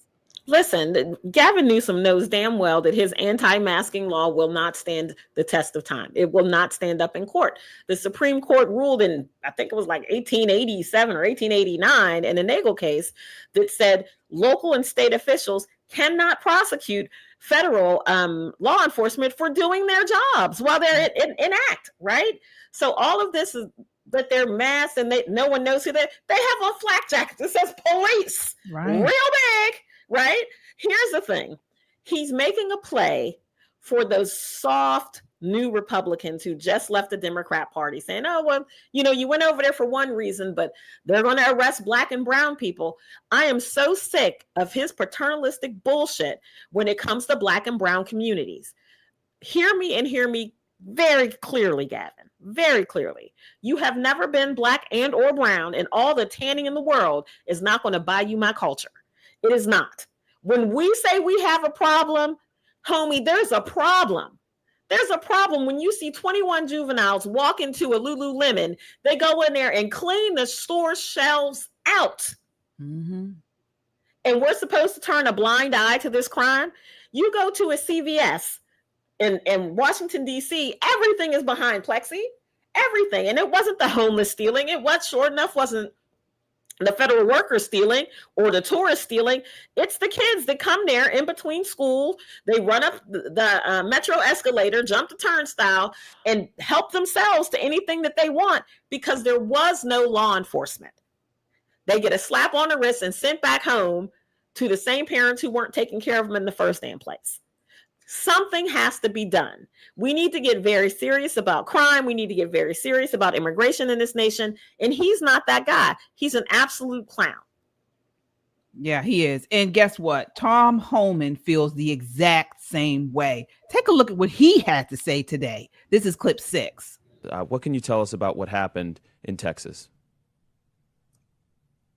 Listen, Gavin Newsom knows damn well that his anti-masking law will not stand the test of time. It will not stand up in court. The Supreme Court ruled in, I think it was like 1887 or 1889 in a Nagel case that said local and state officials cannot prosecute federal law enforcement for doing their jobs while they're in act, right? So all of this is that they're masked and no one knows who they have a flak jacket that says police, real big. Right? Here's the thing. He's making a play for those soft new Republicans who just left the Democrat Party saying, oh, well, you went over there for one reason, but they're going to arrest Black and brown people. I am so sick of his paternalistic bullshit when it comes to Black and brown communities. Hear me very clearly, Gavin, very clearly. You have never been Black and or brown, and all the tanning in the world is not going to buy you my culture. It is not. When we say we have a problem, homie, there's a problem. There's a problem when you see 21 juveniles walk into a Lululemon. They go in there and clean the store shelves out. Mm-hmm. And we're supposed to turn a blind eye to this crime. You go to a CVS in Washington, D.C., everything is behind plexi. Everything. And it wasn't the homeless stealing. It was sure enough wasn't the federal workers stealing or the tourists stealing. It's the kids that come there in between school. They run up the metro escalator, jump the turnstile, and help themselves to anything that they want because there was no law enforcement. They get a slap on the wrist and sent back home to the same parents who weren't taking care of them in the first damn place. Something has to be done. We need to get very serious about crime. We need to get very serious about immigration in this nation. And he's not that guy. He's an absolute clown. Yeah, he is. And guess what? Tom Homan feels the exact same way. Take a look at what he had to say today. This is clip 6. What can you tell us about what happened in Texas?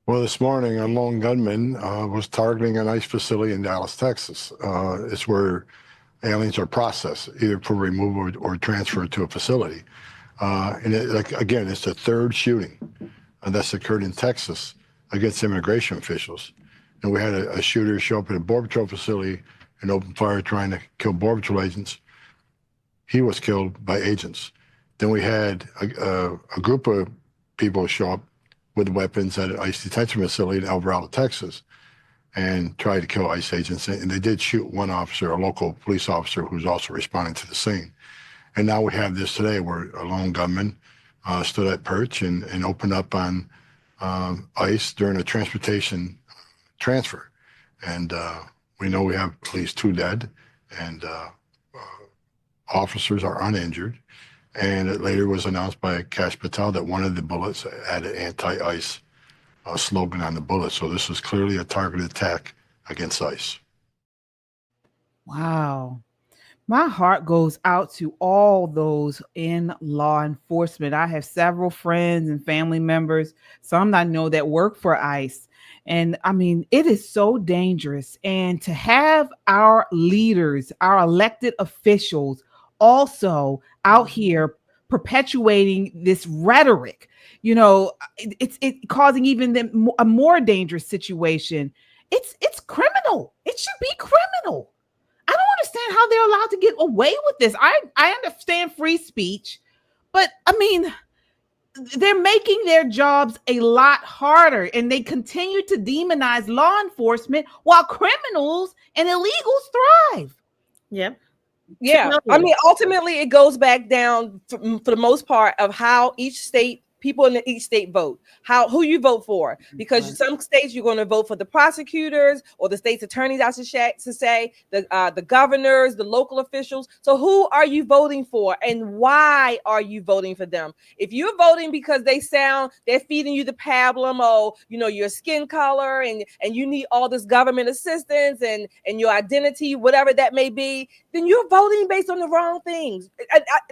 Well, this morning, a lone gunman was targeting an ICE facility in Dallas, Texas. It's where aliens are processed, either for removal or transfer to a facility. Again, it's the third shooting that's occurred in Texas against immigration officials. And we had a shooter show up at a Border Patrol facility and open fire trying to kill Border Patrol agents. He was killed by agents. Then we had a group of people show up with weapons at an ICE detention facility in El Dorado, Texas, and tried to kill ICE agents. And they did shoot one officer, a local police officer, who was also responding to the scene. And now we have this today where a lone gunman stood at perch and opened up on ICE during a transportation transfer. And we know we have at least 2 dead, and officers are uninjured. And it later was announced by Kash Patel that one of the bullets had an anti-ICE slogan on the bullet. So this was clearly a targeted attack against ICE. Wow. My heart goes out to all those in law enforcement. I have several friends and family members, some I know that work for ICE. And I mean, it is so dangerous. And to have our leaders, our elected officials also out here perpetuating this rhetoric, it's causing even a more dangerous situation. It's criminal. It should be criminal. I don't understand how they're allowed to get away with this. I understand free speech, but I mean, they're making their jobs a lot harder, and they continue to demonize law enforcement while criminals and illegals thrive. Yep. Yeah. I mean, ultimately, it goes back down for the most part of how each state people in each state vote, who you vote for, because some states you're going to vote for the prosecutors or the state's attorneys, I should say, the governors, the local officials. So who are you voting for, and why are you voting for them? If you're voting because they're feeding you the pablum, or your skin color, and you need all this government assistance and your identity, whatever that may be, then you're voting based on the wrong things.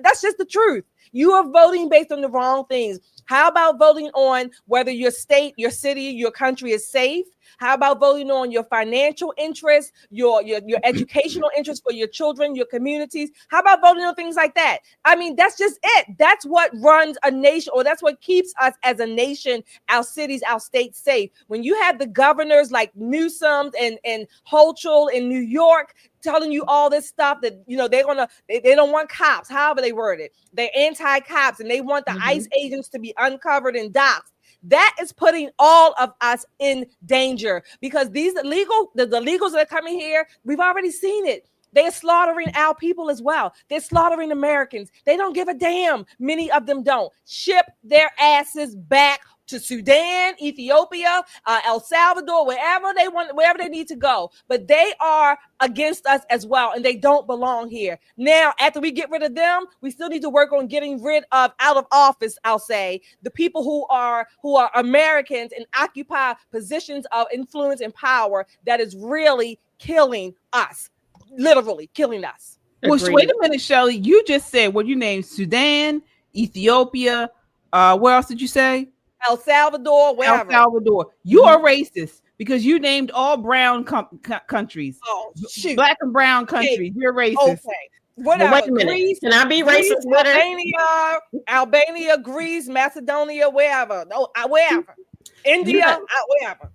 That's just the truth. You are voting based on the wrong things. How about voting on whether your state, your city, your country is safe? How about voting on your financial interests, your educational interests for your children, your communities? How about voting on things like that? I mean, that's just it. That's what runs a nation, or that's what keeps us as a nation, our cities, our states safe. When you have the governors like Newsom and Hochul in New York telling you all this stuff that they don't want cops, however they word it. They're anti-cops, and they want the ICE agents to be uncovered and doxxed. That is putting all of us in danger, because the illegals that are coming here, we've already seen it. They're slaughtering our people as well. They're slaughtering Americans. They don't give a damn. Many of them don't. Ship their asses back to Sudan, Ethiopia, El Salvador, wherever they need to go. But they are against us as well, and they don't belong here. Now, after we get rid of them, we still need to work on getting rid of, out of office, I'll say, the people who are Americans and occupy positions of influence and power that is really killing us, literally killing us. Well, wait a minute, Shelley. You just said what you named: Sudan, Ethiopia. Where else did you say? El Salvador, wherever. El Salvador. You are racist because you named all brown countries. Oh, shoot. Black and brown countries. You're racist. Okay. Whatever. Wait a minute. Greece, can I be racist with her? Albania, Greece, Macedonia, wherever. Wherever. India, wherever.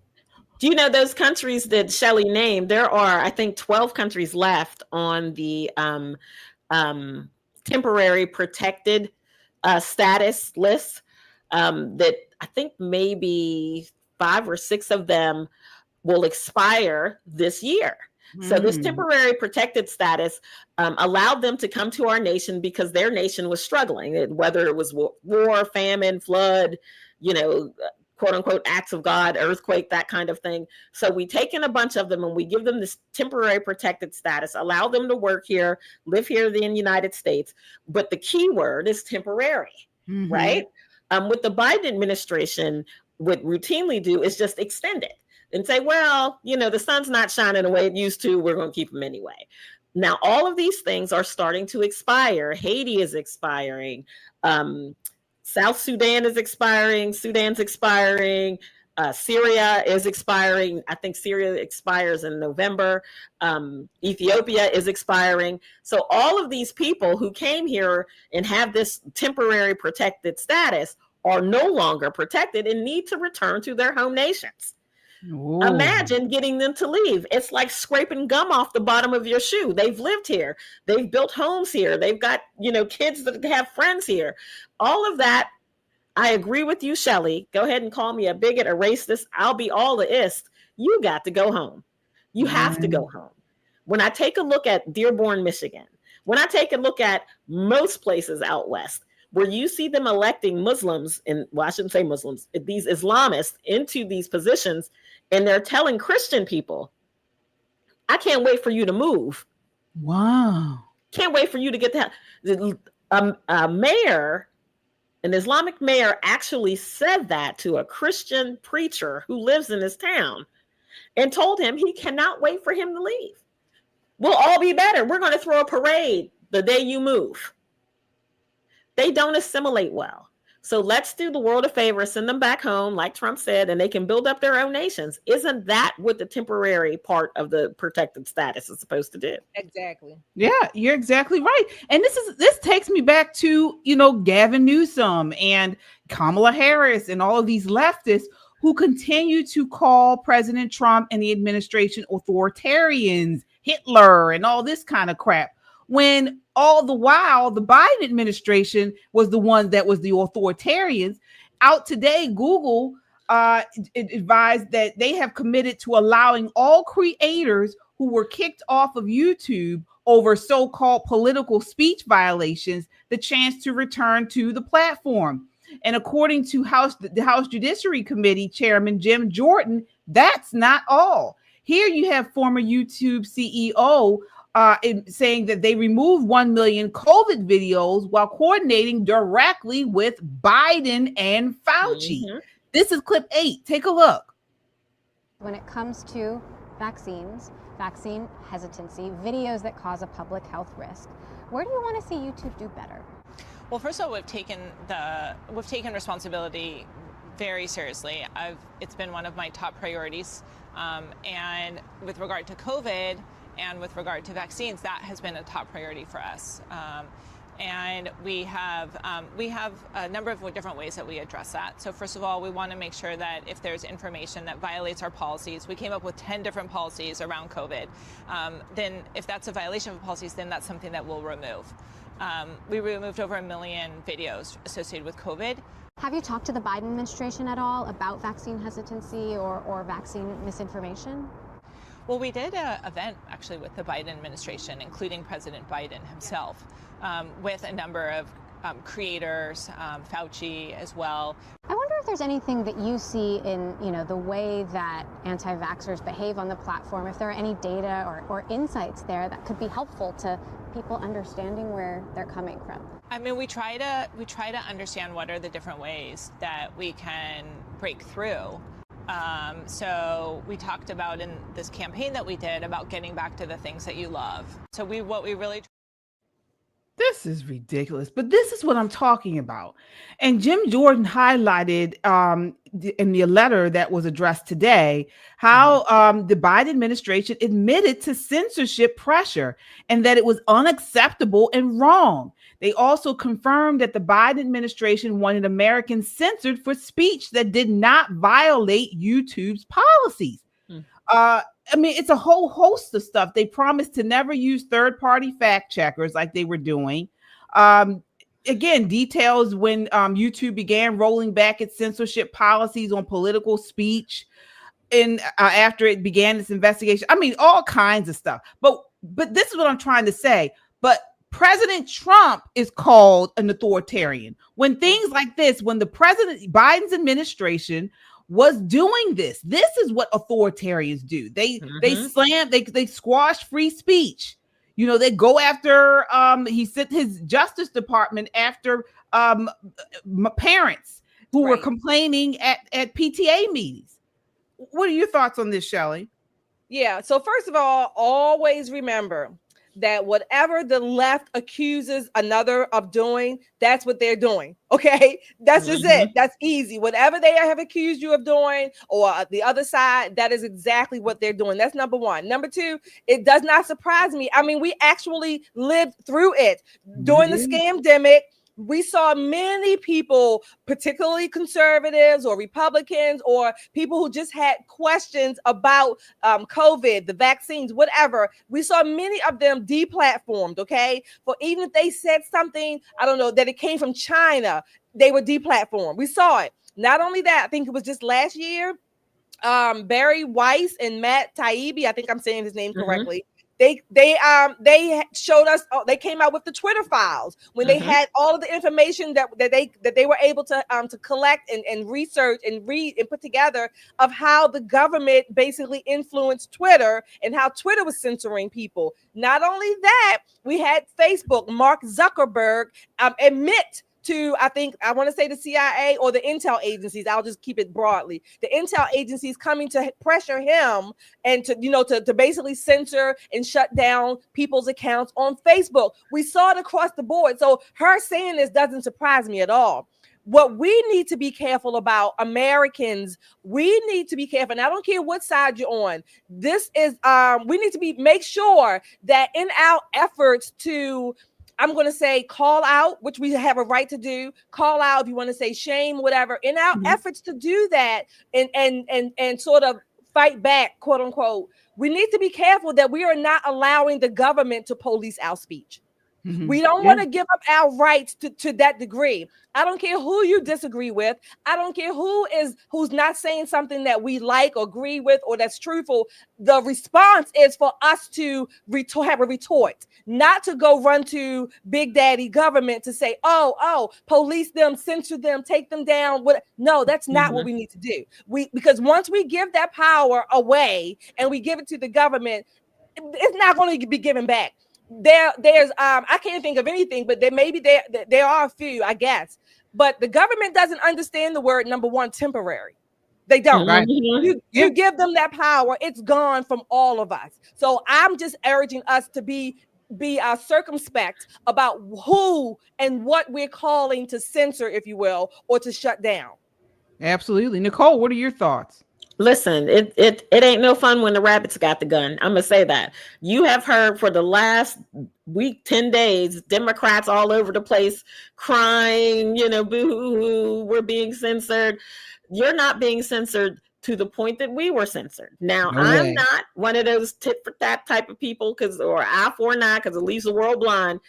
Do you know those countries that Shelley named? There are, I think, 12 countries left on the temporary protected status list. That I think maybe 5 or 6 of them will expire this year. So this temporary protected status allowed them to come to our nation because their nation was struggling, whether it was war, famine, flood, quote unquote acts of God, earthquake, that kind of thing. So we take in a bunch of them and we give them this temporary protected status, allow them to work here, live here in the United States. But the key word is temporary, right? What the Biden administration would routinely do is just extend it and say, well, the sun's not shining the way it used to. We're going to keep them anyway. Now, all of these things are starting to expire. Haiti is expiring. South Sudan is expiring. Sudan's expiring. Syria is expiring. I think Syria expires in November. Ethiopia is expiring. So all of these people who came here and have this temporary protected status are no longer protected and need to return to their home nations. Ooh. Imagine getting them to leave. It's like scraping gum off the bottom of your shoe. They've lived here. They've built homes here. They've got, kids that have friends here. All of that. I agree with you, Shelley. Go ahead and call me a bigot, a racist. I'll be all the ist. You got to go home. You have to go home. When I take a look at Dearborn, Michigan, when I take a look at most places out west, where you see them electing Muslims, I shouldn't say Muslims, these Islamists into these positions, and they're telling Christian people, I can't wait for you to move. Wow. Can't wait for you to get that. A mayor, an Islamic mayor, actually said that to a Christian preacher who lives in his town and told him he cannot wait for him to leave. We'll all be better. We're going to throw a parade the day you move. They don't assimilate well. So let's do the world a favor, send them back home, like Trump said, and they can build up their own nations. Isn't that what the temporary part of the protected status is supposed to do? Exactly. Yeah, you're exactly right. And this takes me back to, Gavin Newsom and Kamala Harris and all of these leftists who continue to call President Trump and the administration authoritarians, Hitler, and all this kind of crap, when all the while the Biden administration was the one that was the authoritarians. Out today, Google advised that they have committed to allowing all creators who were kicked off of YouTube over so-called political speech violations the chance to return to the platform. And according to the House Judiciary Committee Chairman Jim Jordan, that's not all. Here you have former YouTube CEO saying that they removed 1 million COVID videos while coordinating directly with Biden and Fauci. This is clip 8. Take a look. When it comes to vaccines, vaccine hesitancy, videos that cause a public health risk, where do you want to see YouTube do better? Well, first of all, we've taken responsibility very seriously. It's been one of my top priorities, and with regard to COVID and with regard to vaccines, that has been a top priority for us. And we have a number of different ways that we address that. So first of all, we want to make sure that if there's information that violates our policies, we came up with 10 different policies around COVID. Then if that's a violation of policies, then that's something that we'll remove. We removed over 1 million videos associated with COVID. Have you talked to the Biden administration at all about vaccine hesitancy or vaccine misinformation? Well, we did an event actually with the Biden administration, including President Biden himself, with a number of creators, Fauci as well. I wonder if there's anything that you see in the way that anti-vaxxers behave on the platform, if there are any data or insights there that could be helpful to people understanding where they're coming from. I mean, we try to understand what are the different ways that we can break through. So we talked about in this campaign that we did about getting back to the things that you love. So what we really. This is ridiculous, but this is what I'm talking about. And Jim Jordan highlighted in the letter that was addressed today how the Biden administration admitted to censorship pressure and that it was unacceptable and wrong. They also confirmed that the Biden administration wanted Americans censored for speech that did not violate YouTube's policies. I mean, it's a whole host of stuff. They promised to never use third-party fact checkers like they were doing. Again, details when YouTube began rolling back its censorship policies on political speech and after it began its investigation. I mean, all kinds of stuff. But this is what I'm trying to say. But President Trump is called an authoritarian. When things like this, when the Biden's administration was doing this is what authoritarians do. They squash free speech. They go after he sent his Justice Department after parents who were complaining at PTA meetings. What are your thoughts on this, Shelley? Yeah, so first of all, always remember that whatever the left accuses another of doing, that's what they're doing. Okay, that's just it. That's easy. Whatever they have accused you of doing, or the other side, that is exactly what they're doing. That's number one. Number two, it does not surprise me. I mean, we actually lived through it during the scamdemic. We saw many people, particularly conservatives or Republicans or people who just had questions about COVID, the vaccines, whatever. We saw many of them deplatformed, okay? For even if they said something, I don't know, that it came from China, they were deplatformed. We saw it. Not only that, I think it was just last year, Barry Weiss and Matt Taibbi, I think I'm saying his name correctly, They showed us. They came out with the Twitter files when they had all of the information that they were able to collect and research and read and put together of how the government basically influenced Twitter and how Twitter was censoring people. Not only that, we had Facebook, Mark Zuckerberg admit to, I want to say the CIA or the intel agencies. I'll just keep it broadly. The intel agencies coming to pressure him and to basically censor and shut down people's accounts on Facebook. We saw it across the board. So her saying this doesn't surprise me at all. What we need to be careful about, Americans, we need to be careful. And I don't care what side you're on. This is, we need to make sure that in our efforts to, I'm going to say call out, which we have a right to do. Call out if you want to say shame, whatever. In our efforts to do that and sort of fight back, quote unquote, we need to be careful that we are not allowing the government to police our speech. We don't want to give up our rights to that degree. I don't care who you disagree with. I don't care who's not saying something that we like or agree with or that's truthful. The response is for us to have a retort, not to go run to Big Daddy government to say, oh, police them, censor them, take them down. No, that's not what we need to do. Because once we give that power away and we give it to the government, it's not going to be given back. There's I can't think of anything, but there are a few, I guess. But the government doesn't understand the word, number one, temporary. They don't. Right. You give them that power, it's gone from all of us. So I'm just urging us to be circumspect about who and what we're calling to censor, if you will, or to shut down. Absolutely. Nicole, what are your thoughts? Listen, it ain't no fun when the rabbits got the gun. I'm gonna say that. You have heard for the last week, 10 days, Democrats all over the place crying, boo-hoo-hoo, we're being censored. You're not being censored to the point that we were censored. Now, I'm not one of those tit for tat type of people or eye for an eye because it leaves the world blind.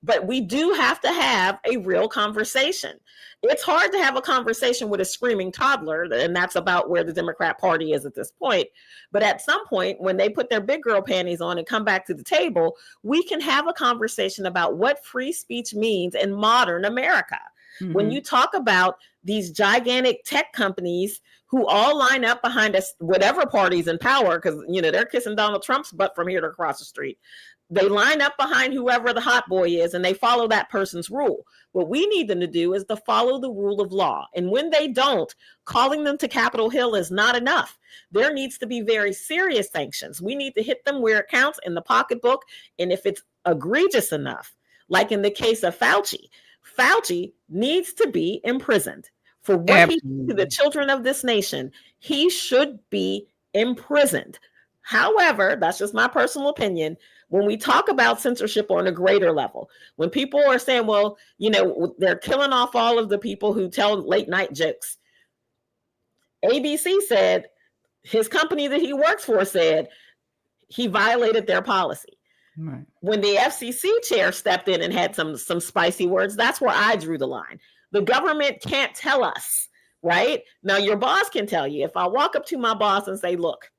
But we do have to have a real conversation. It's hard to have a conversation with a screaming toddler, and that's about where the Democrat Party is at this point. But at some point, when they put their big girl panties on and come back to the table, we can have a conversation about what free speech means in modern America. Mm-hmm. When you talk about these gigantic tech companies who all line up behind us, whatever party's in power, because they're kissing Donald Trump's butt from here to across the street. They line up behind whoever the hot boy is and they follow that person's rule. What we need them to do is to follow the rule of law. And when they don't, calling them to Capitol Hill is not enough. There needs to be very serious sanctions. We need to hit them where it counts in the pocketbook. And if it's egregious enough, like in the case of Fauci needs to be imprisoned for what he did to the children of this nation. He should be imprisoned. However, that's just my personal opinion. When we talk about censorship on a greater level, when people are saying, well, they're killing off all of the people who tell late night jokes. ABC said, his company that he works for said he violated their policy. Right. When the FCC chair stepped in and had some spicy words, that's where I drew the line. The government can't tell us, right? Now, your boss can tell you. If I walk up to my boss and say, look,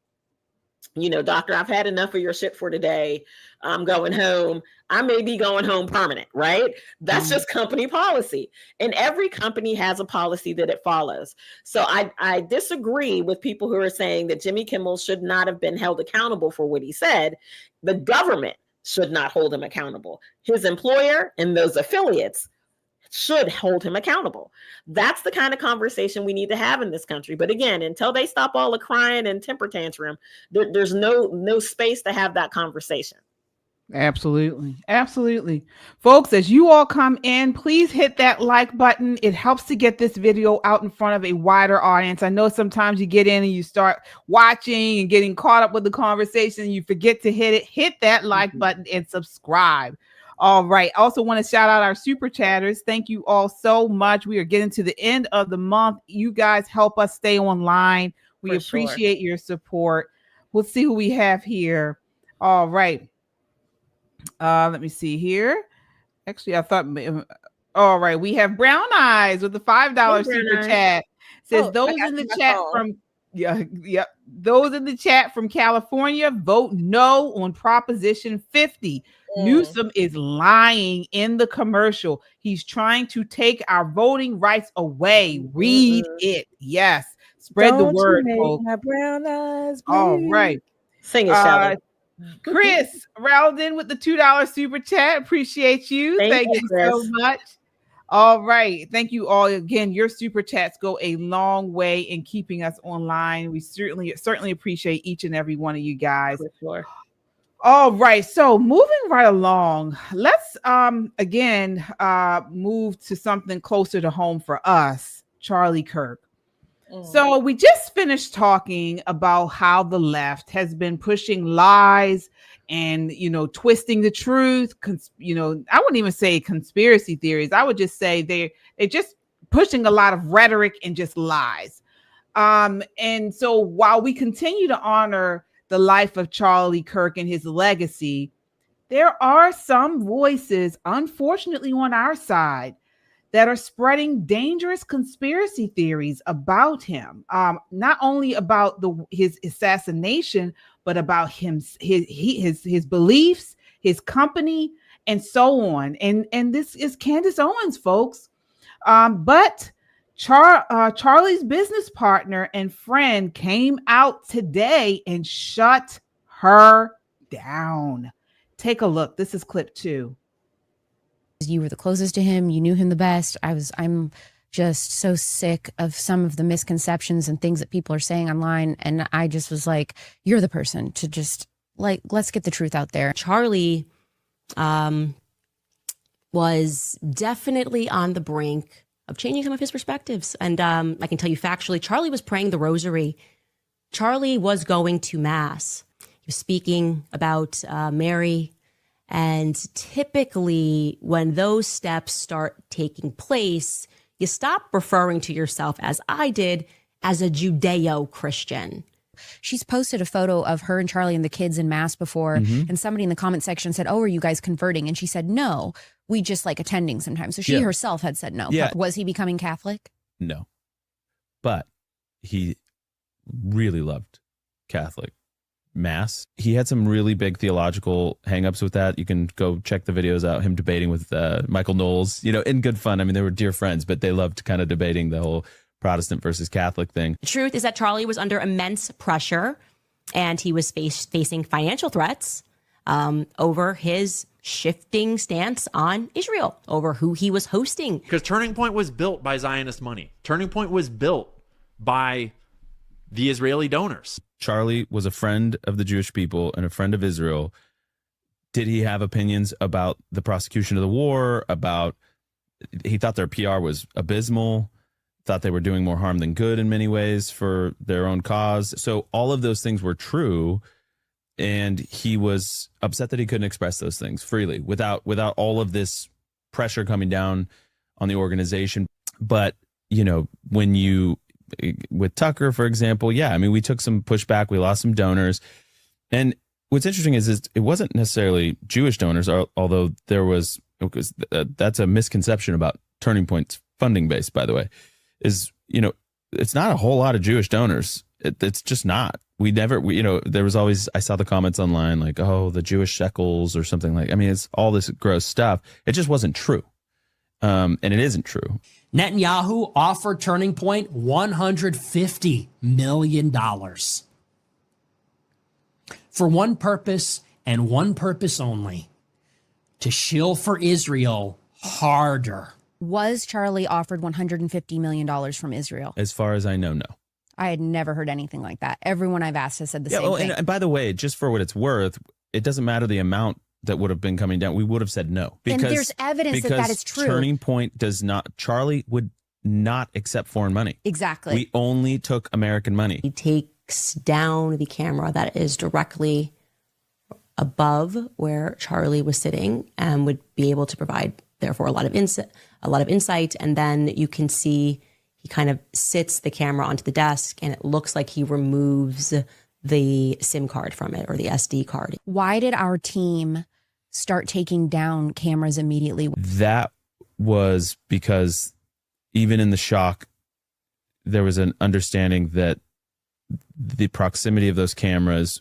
doctor, I've had enough of your shit for today. I'm going home. I may be going home permanent, right? That's just company policy. And every company has a policy that it follows. So I disagree with people who are saying that Jimmy Kimmel should not have been held accountable for what he said. The government should not hold him accountable. His employer and those affiliates should hold him accountable. That's the kind of conversation we need to have in this country. But again, until they stop all the crying and temper tantrum, there's no space to have that conversation. Absolutely. Absolutely. Folks, as you all come in, please hit that like button. It helps to get this video out in front of a wider audience. I know sometimes you get in and you start watching and getting caught up with the conversation and you forget to hit it. Hit that like button and subscribe. All right. I also want to shout out our super chatters. Thank you all so much. We are getting to the end of the month. You guys help us stay online. We appreciate your support. We'll see who we have here. All right. Let me see here. Actually, I thought, all right. We have Brown Eyes with the $5 super chat. Says those in the chat from those in the chat from California vote no on Proposition 50. Newsom is lying in the commercial. He's trying to take our voting rights away. Read it. Yes. Spread the word, folks. My brown eyes bleed. All right. Sing it, Shelly. Chris Rowden with the $2 super chat. Appreciate you. Thank you so much. All right. Thank you all again. Your super chats go a long way in keeping us online. We certainly appreciate each and every one of you guys. For sure. All right. So moving right along, let's again move to something closer to home for us, Charlie Kirk. So we just finished talking about how the left has been pushing lies and, twisting the truth. I wouldn't even say conspiracy theories. I would just say they're just pushing a lot of rhetoric and just lies. And so while we continue to honor the life of Charlie Kirk and his legacy, there are some voices, unfortunately, on our side that are spreading dangerous conspiracy theories about him. Not only about his assassination, but about his beliefs, his company, and so on. And this is Candace Owens, folks. But Charlie's business partner and friend came out today and shut her down. Take a look. This is clip 2. You were the closest to him. You knew him the best. I'm just so sick of some of the misconceptions and things that people are saying online. And I just was like, you're the person to just let's get the truth out there. Charlie was definitely on the brink of changing some of his perspectives. And I can tell you factually, Charlie was praying the rosary. Charlie was going to mass. He was speaking about Mary. And typically when those steps start taking place, you stop referring to yourself, as I did, as a Judeo-Christian. She's posted a photo of her and Charlie and the kids in mass before. And somebody in the comment section said, oh, are you guys converting? And she said, no, we just like attending sometimes. So she herself had said no. Yeah. Was he becoming Catholic? No. But he really loved Catholic mass. He had some really big theological hangups with that. You can go check the videos out, him debating with Michael Knowles, in good fun. I mean, they were dear friends, but they loved kind of debating the whole Protestant versus Catholic thing. The truth is that Charlie was under immense pressure and he was facing financial threats over his shifting stance on Israel, over who he was hosting. Because Turning Point was built by Zionist money. Turning Point was built by the Israeli donors. Charlie was a friend of the Jewish people and a friend of Israel. Did he have opinions about the prosecution of the war, he thought their PR was abysmal, thought they were doing more harm than good in many ways for their own cause. So all of those things were true. And he was upset that he couldn't express those things freely without all of this pressure coming down on the organization. But, with Tucker, for example, we took some pushback. We lost some donors. And what's interesting is it wasn't necessarily Jewish donors, although that's a misconception about Turning Point's funding base, by the way, it's not a whole lot of Jewish donors. It's just not. There was always, I saw the comments online like, oh, the Jewish shekels or something it's all this gross stuff. It just wasn't true. And it isn't true. Netanyahu offered Turning Point $150 million for one purpose and one purpose only, to shill for Israel harder. Was Charlie offered $150 million from Israel? As far as I know, no. I had never heard anything like that. Everyone I've asked has said the same thing. And by the way, just for what it's worth, it doesn't matter the amount that would have been coming down. We would have said no. And there's evidence that is true. Turning Point Charlie would not accept foreign money. Exactly. We only took American money. He takes down the camera that is directly above where Charlie was sitting and would be able to provide, therefore, a lot of insight. And then you can see he kind of sits the camera onto the desk and it looks like he removes the SIM card from it, or the SD card. Why did our team start taking down cameras immediately? That was because even in the shock, there was an understanding that the proximity of those cameras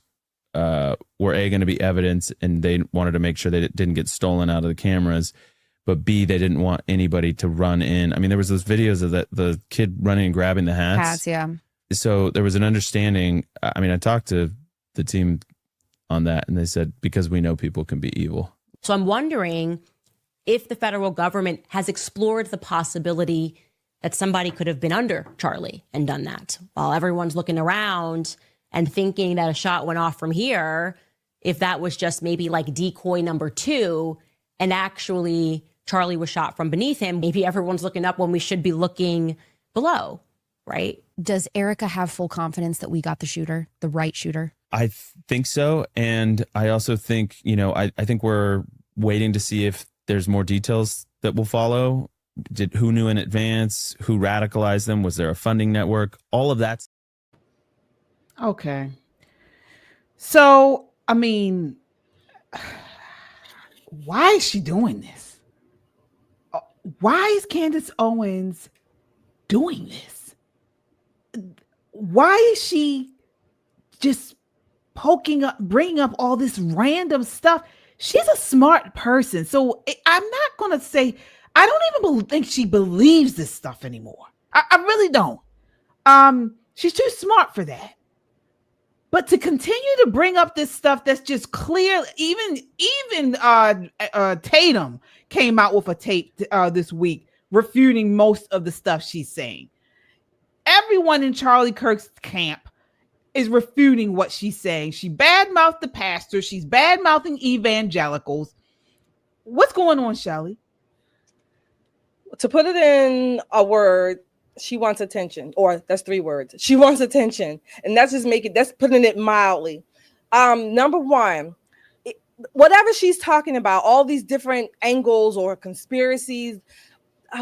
were going to be evidence, and they wanted to make sure they didn't get stolen out of the cameras. But B, they didn't want anybody to run in. I mean, there was those videos of the kid running and grabbing the hats. Hats, yeah. So there was an understanding. I talked to the team on that, and they said, because we know people can be evil. So I'm wondering if the federal government has explored the possibility that somebody could have been under Charlie and done that, while everyone's looking around and thinking that a shot went off from here, if that was just maybe like decoy number 2, and actually Charlie was shot from beneath him. Maybe everyone's looking up when we should be looking below, right? Does Erica have full confidence that we got the shooter, the right shooter? I think so. And I also think, I think we're waiting to see if there's more details that will follow. Who knew in advance? Who radicalized them? Was there a funding network? All of that. Okay. So, why is she doing this? Why is Candace Owens doing this? Why is she just bringing up all this random stuff? She's a smart person. So I'm not going to say, I don't even think she believes this stuff anymore. I really don't. She's too smart for that. But to continue to bring up this stuff that's just clear, even Tatum came out with a tape this week refuting most of the stuff she's saying. Everyone in Charlie Kirk's camp is refuting what she's saying. She badmouthed the pastor. She's badmouthing evangelicals. What's going on, Shelly? To put it in a word, she wants attention, or that's 3 words. She wants attention, and that's putting it mildly. Number one, whatever she's talking about, all these different angles or conspiracies,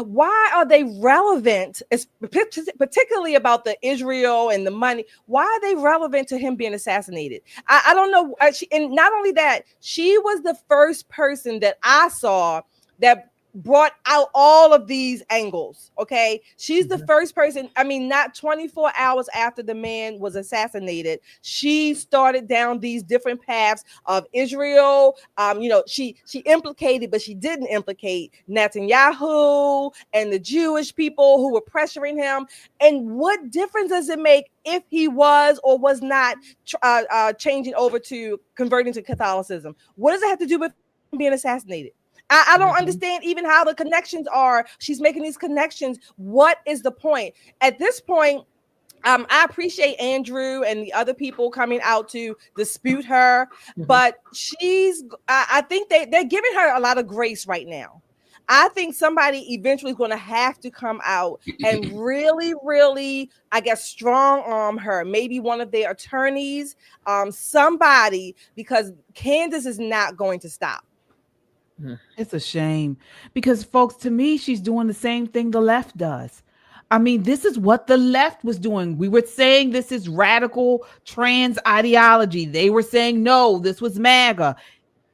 why are they relevant? It's particularly about the Israel and the money. Why are they relevant to him being assassinated? I don't know. And not only that, she was the first person that I saw that brought out all of these angles. Okay, she's the first person. I mean, not 24 hours after the man was assassinated, she started down these different paths of Israel. She implicated, but she didn't implicate Netanyahu and the Jewish people who were pressuring him. And what difference does it make if he was or was not changing over to converting to Catholicism? What does it have to do with being assassinated? I don't understand even how the connections are. She's making these connections. What is the point? At this point, I appreciate Andrew and the other people coming out to dispute her, but I think they're giving her a lot of grace right now. I think somebody eventually is going to have to come out and really, really, I guess, strong arm her. Maybe one of their attorneys, somebody, because Candace is not going to stop. It's a shame because, folks, to me, she's doing the same thing the left does. I mean, this is what the left was doing. We were saying this is radical trans ideology. They were saying, no, this was MAGA.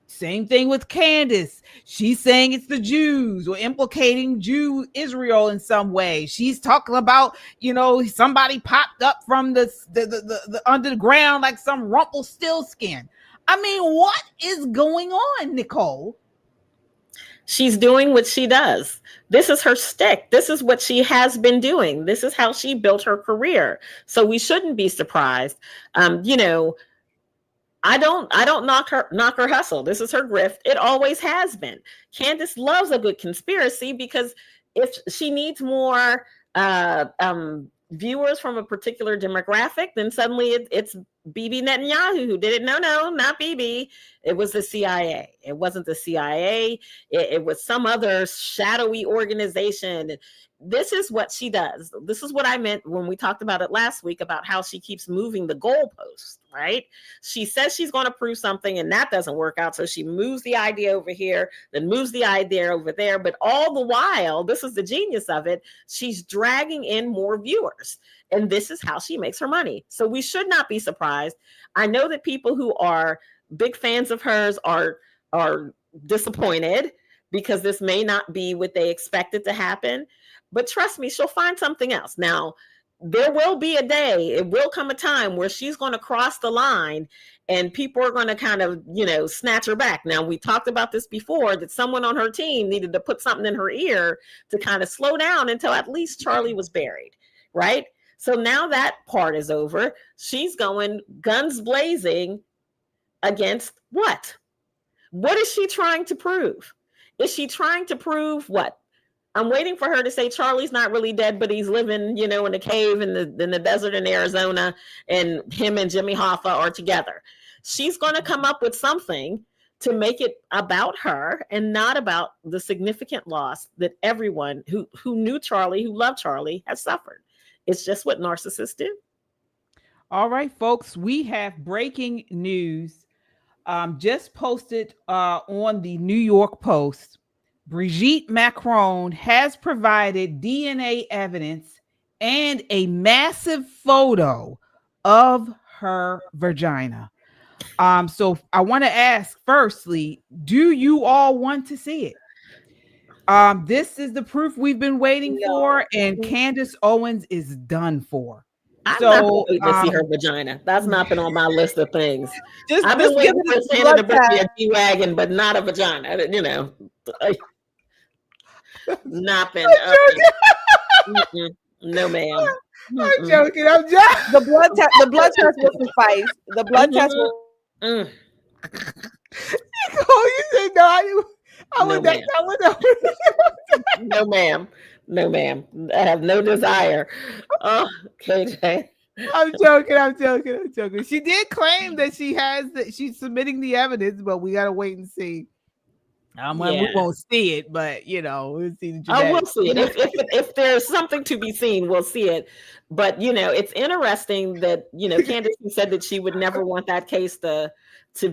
Same thing with Candace. She's saying it's the Jews or implicating Israel in some way. She's talking about, somebody popped up from the underground like some Rumpelstiltskin. I mean, what is going on, Nicole? She's doing what she does. This is her stick. This is what she has been doing. This is how she built her career. So we shouldn't be surprised. I don't knock her hustle. This is her grift. It always has been. Candace loves a good conspiracy because if she needs more viewers from a particular demographic, then suddenly it's Bibi Netanyahu who did it. No, not Bibi. It was the CIA. It wasn't the CIA. It was some other shadowy organization. This is what she does. This is what I meant when we talked about it last week about how she keeps moving the goalposts, right? She says she's going to prove something and that doesn't work out. So she moves the idea over here, then moves the idea over there. But all the while, this is the genius of it, she's dragging in more viewers. And this is how she makes her money. So we should not be surprised. I know that people who are big fans of hers are disappointed because this may not be what they expected to happen. But trust me, she'll find something else. Now, there will be a day, it will come a time where she's going to cross the line and people are going to kind of, snatch her back. Now, we talked about this before, that someone on her team needed to put something in her ear to kind of slow down until at least Charlie was buried, right? So now that part is over. She's going guns blazing against what? What is she trying to prove? Is she trying to prove what? I'm waiting for her to say Charlie's not really dead, but he's living, in a cave in the desert in Arizona, and him and Jimmy Hoffa are together. She's going to come up with something to make it about her and not about the significant loss that everyone who knew Charlie, who loved Charlie, has suffered. It's just what narcissists do. All right, folks, we have breaking news just posted on the New York Post. Brigitte Macron has provided DNA evidence and a massive photo of her vagina. So I want to ask, firstly, do you all want to see it? This is the proof we've been waiting for, and Candace Owens is done for. I'm not going to wait to see her vagina. That's not been on my list of things. I've been waiting for Santa to bring me a G-Wagon, but not a vagina. You know, not been. No, ma'am. I'm joking. I'm joking. The blood test will suffice. The blood test will. You say no. I would not. No, ma'am. No, ma'am. I have no desire. Oh, KJ. I'm joking. She did claim that she's submitting the evidence, but we gotta wait and see. We won't see it, but we'll see the genetics. Oh, we'll see it. If there's something to be seen, we'll see it. But it's interesting that Candace said that she would never want that case to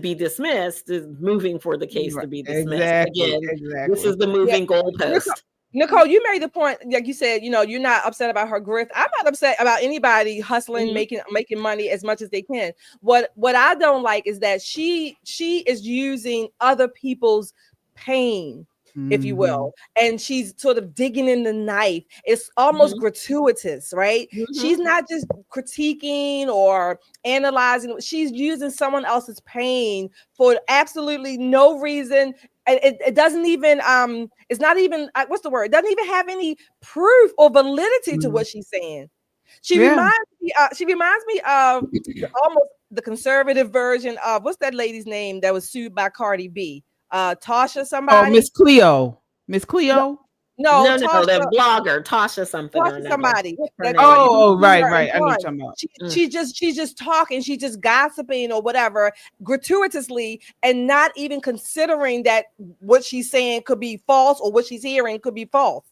be dismissed, is moving for the case to be dismissed. Again, this is the moving goalpost. Nicole, you made the point, like you said, you're not upset about her grift. I'm not upset about anybody hustling, making money as much as they can. What I don't like is that she is using other people's pain, if you will, and she's sort of digging in the knife. It's almost gratuitous, right? She's not just critiquing or analyzing. She's using someone else's pain for absolutely no reason. It doesn't even it's not even what's the word? It doesn't even have any proof or validity to what she's saying. She reminds me of almost the conservative version of what's that lady's name that was sued by Cardi B? Tasha somebody. Oh, Miss Cleo. No, that blogger, Tasha something. Tasha somebody. Right. I know what you're talking about. She's just talking, she's just gossiping or whatever, gratuitously, and not even considering that what she's saying could be false or what she's hearing could be false.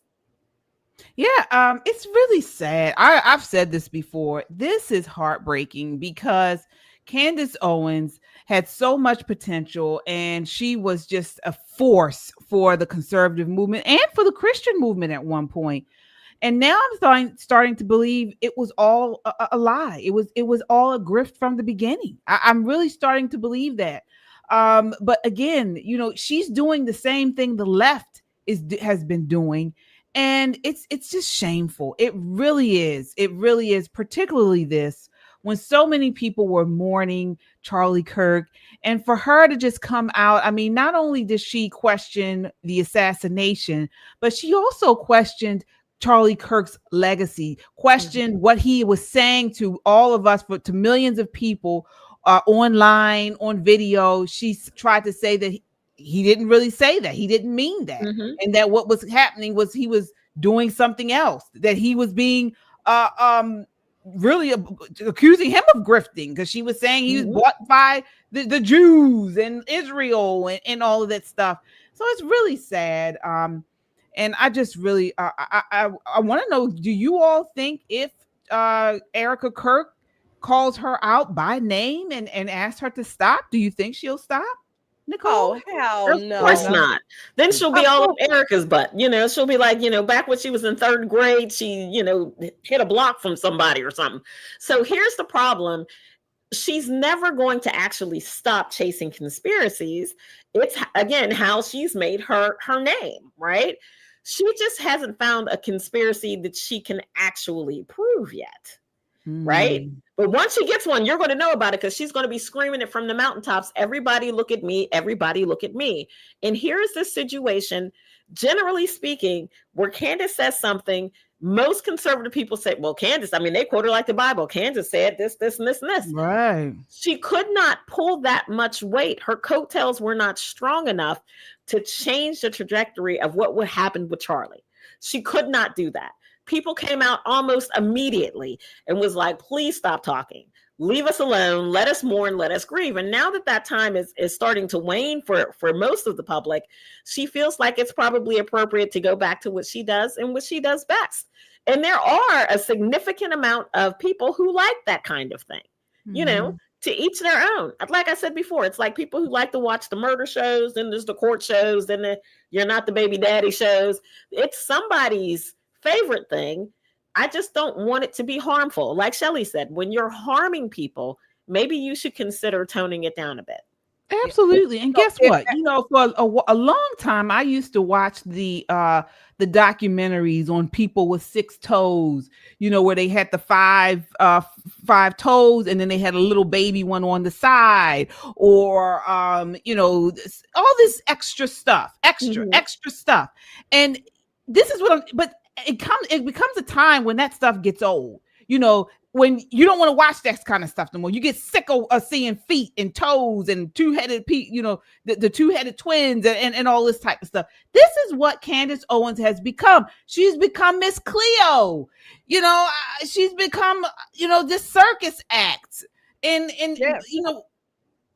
Yeah, it's really sad. I've said this before. This is heartbreaking because Candace Owens had so much potential, and she was just a force for the conservative movement and for the Christian movement at one point. And now I'm starting to believe it was all a lie. It was all a grift from the beginning. I'm really starting to believe that. But again, she's doing the same thing the left has been doing, and it's just shameful. It really is. It really is. Particularly this, when so many people were mourning Charlie Kirk, and for her to just come out. I mean, not only did she question the assassination, but she also questioned Charlie Kirk's legacy, questioned what he was saying to all of us, to millions of people online, on video. She tried to say that he didn't really say that. He didn't mean that. And that what was happening was he was doing something else, that he was being really accusing him of grifting, because she was saying he was bought by the Jews and Israel and all of that stuff. So it's really sad. And I just really, I want to know, do you all think if Erica Kirk calls her out by name and asks her to stop, do you think she'll stop? Nicole? Oh, hell no. Of course not. Then she'll be all over Erica's butt. She'll be like, back when she was in third grade, she, hit a block from somebody or something. So here's the problem. She's never going to actually stop chasing conspiracies. It's, again, how she's made her name, right? She just hasn't found a conspiracy that she can actually prove yet. Right? But once she gets one, you're going to know about it, because she's going to be screaming it from the mountaintops. Everybody look at me. Everybody look at me. And here's this situation, generally speaking, where Candace says something, most conservative people say, well, Candace, they quote her like the Bible. Candace said this, this, and this, and this. Right. She could not pull that much weight. Her coattails were not strong enough to change the trajectory of what would happen with Charlie. She could not do that. People came out almost immediately and was like, please stop talking. Leave us alone. Let us mourn. Let us grieve. And now that time is starting to wane for most of the public, she feels like it's probably appropriate to go back to what she does and what she does best. And there are a significant amount of people who like that kind of thing, to each their own. Like I said before, it's like people who like to watch the murder shows, then there's the court shows, then the You're Not the Baby Daddy shows. It's somebody's favorite thing. I just don't want it to be harmful. Like Shelley said, when you're harming people, maybe you should consider toning it down a bit. Absolutely. And guess what? You know, for a long time, I used to watch the documentaries on people with 6 toes, you know, where they had the five toes and then they had a little baby one on the side, or, you know, all this extra stuff, extra stuff. And this is but it becomes a time when that stuff gets old, you know, when you don't want to watch that kind of stuff no more. You get sick of seeing feet and toes and two-headed, you know, the two-headed twins and all this type of stuff. This is what Candace Owens has become. She's become Miss Cleo. You know, she's become, you know, this circus act. And you know,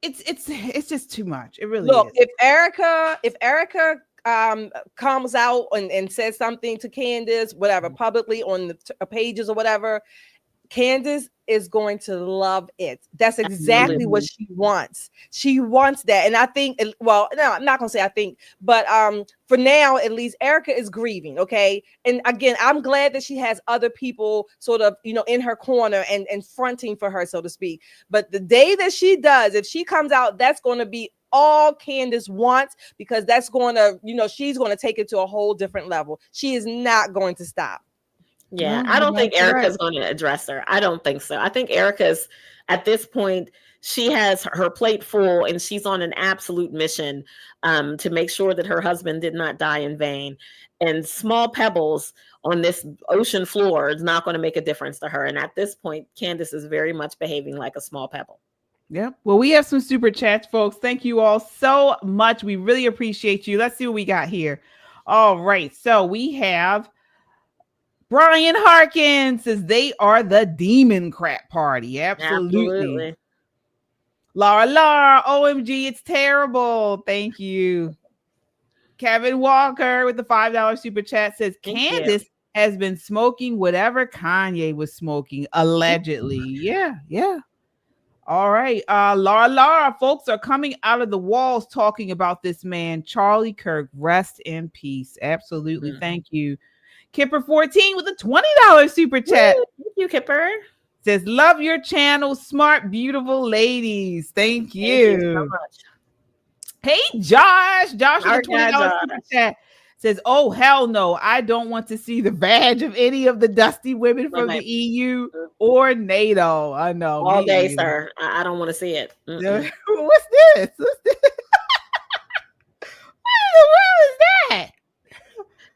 it's just too much. It really is. If Erica comes out and says something to Candace, whatever, publicly on the pages or whatever, Candace is going to love it. That's exactly what she wants. She wants that. And I think, well, no, I'm not going to say I think, but for now, at least, Erica is grieving, okay? And again, I'm glad that she has other people sort of, you know, in her corner and fronting for her, so to speak. But the day that she does, if she comes out, that's going to be all Candace wants, because that's going to, you know, she's going to take it to a whole different level. She is not going to stop. Yeah, I don't think Erica's going to address her. I don't think so. I think Erica's, at this point, she has her plate full and she's on an absolute mission to make sure that her husband did not die in vain. And small pebbles on this ocean floor is not going to make a difference to her. And at this point, Candace is very much behaving like a small pebble. Yeah. Well, we have some super chats, folks. Thank you all so much. We really appreciate you. Let's see what we got here. All right. So we have Brian Harkins says they are the demon crap party. Absolutely. Laura, OMG, it's terrible. Thank you. Kevin Walker with the $5 super chat says Candace has been smoking whatever Kanye was smoking, allegedly. Yeah. All right. Laura, folks are coming out of the walls talking about this man, Charlie Kirk. Rest in peace. Absolutely. Thank you. Kipper14 with a $20 super chat. Thank you, Kipper. Says, love your channel, smart, beautiful ladies. Thank you. Thank you so much. Hey, Josh with a $20 super chat. Says, oh, hell no. I don't want to see the badge of any of the dusty women from the EU or NATO. I know. All day, sir. I don't want to see it. What's this? What's this? What in the world is that?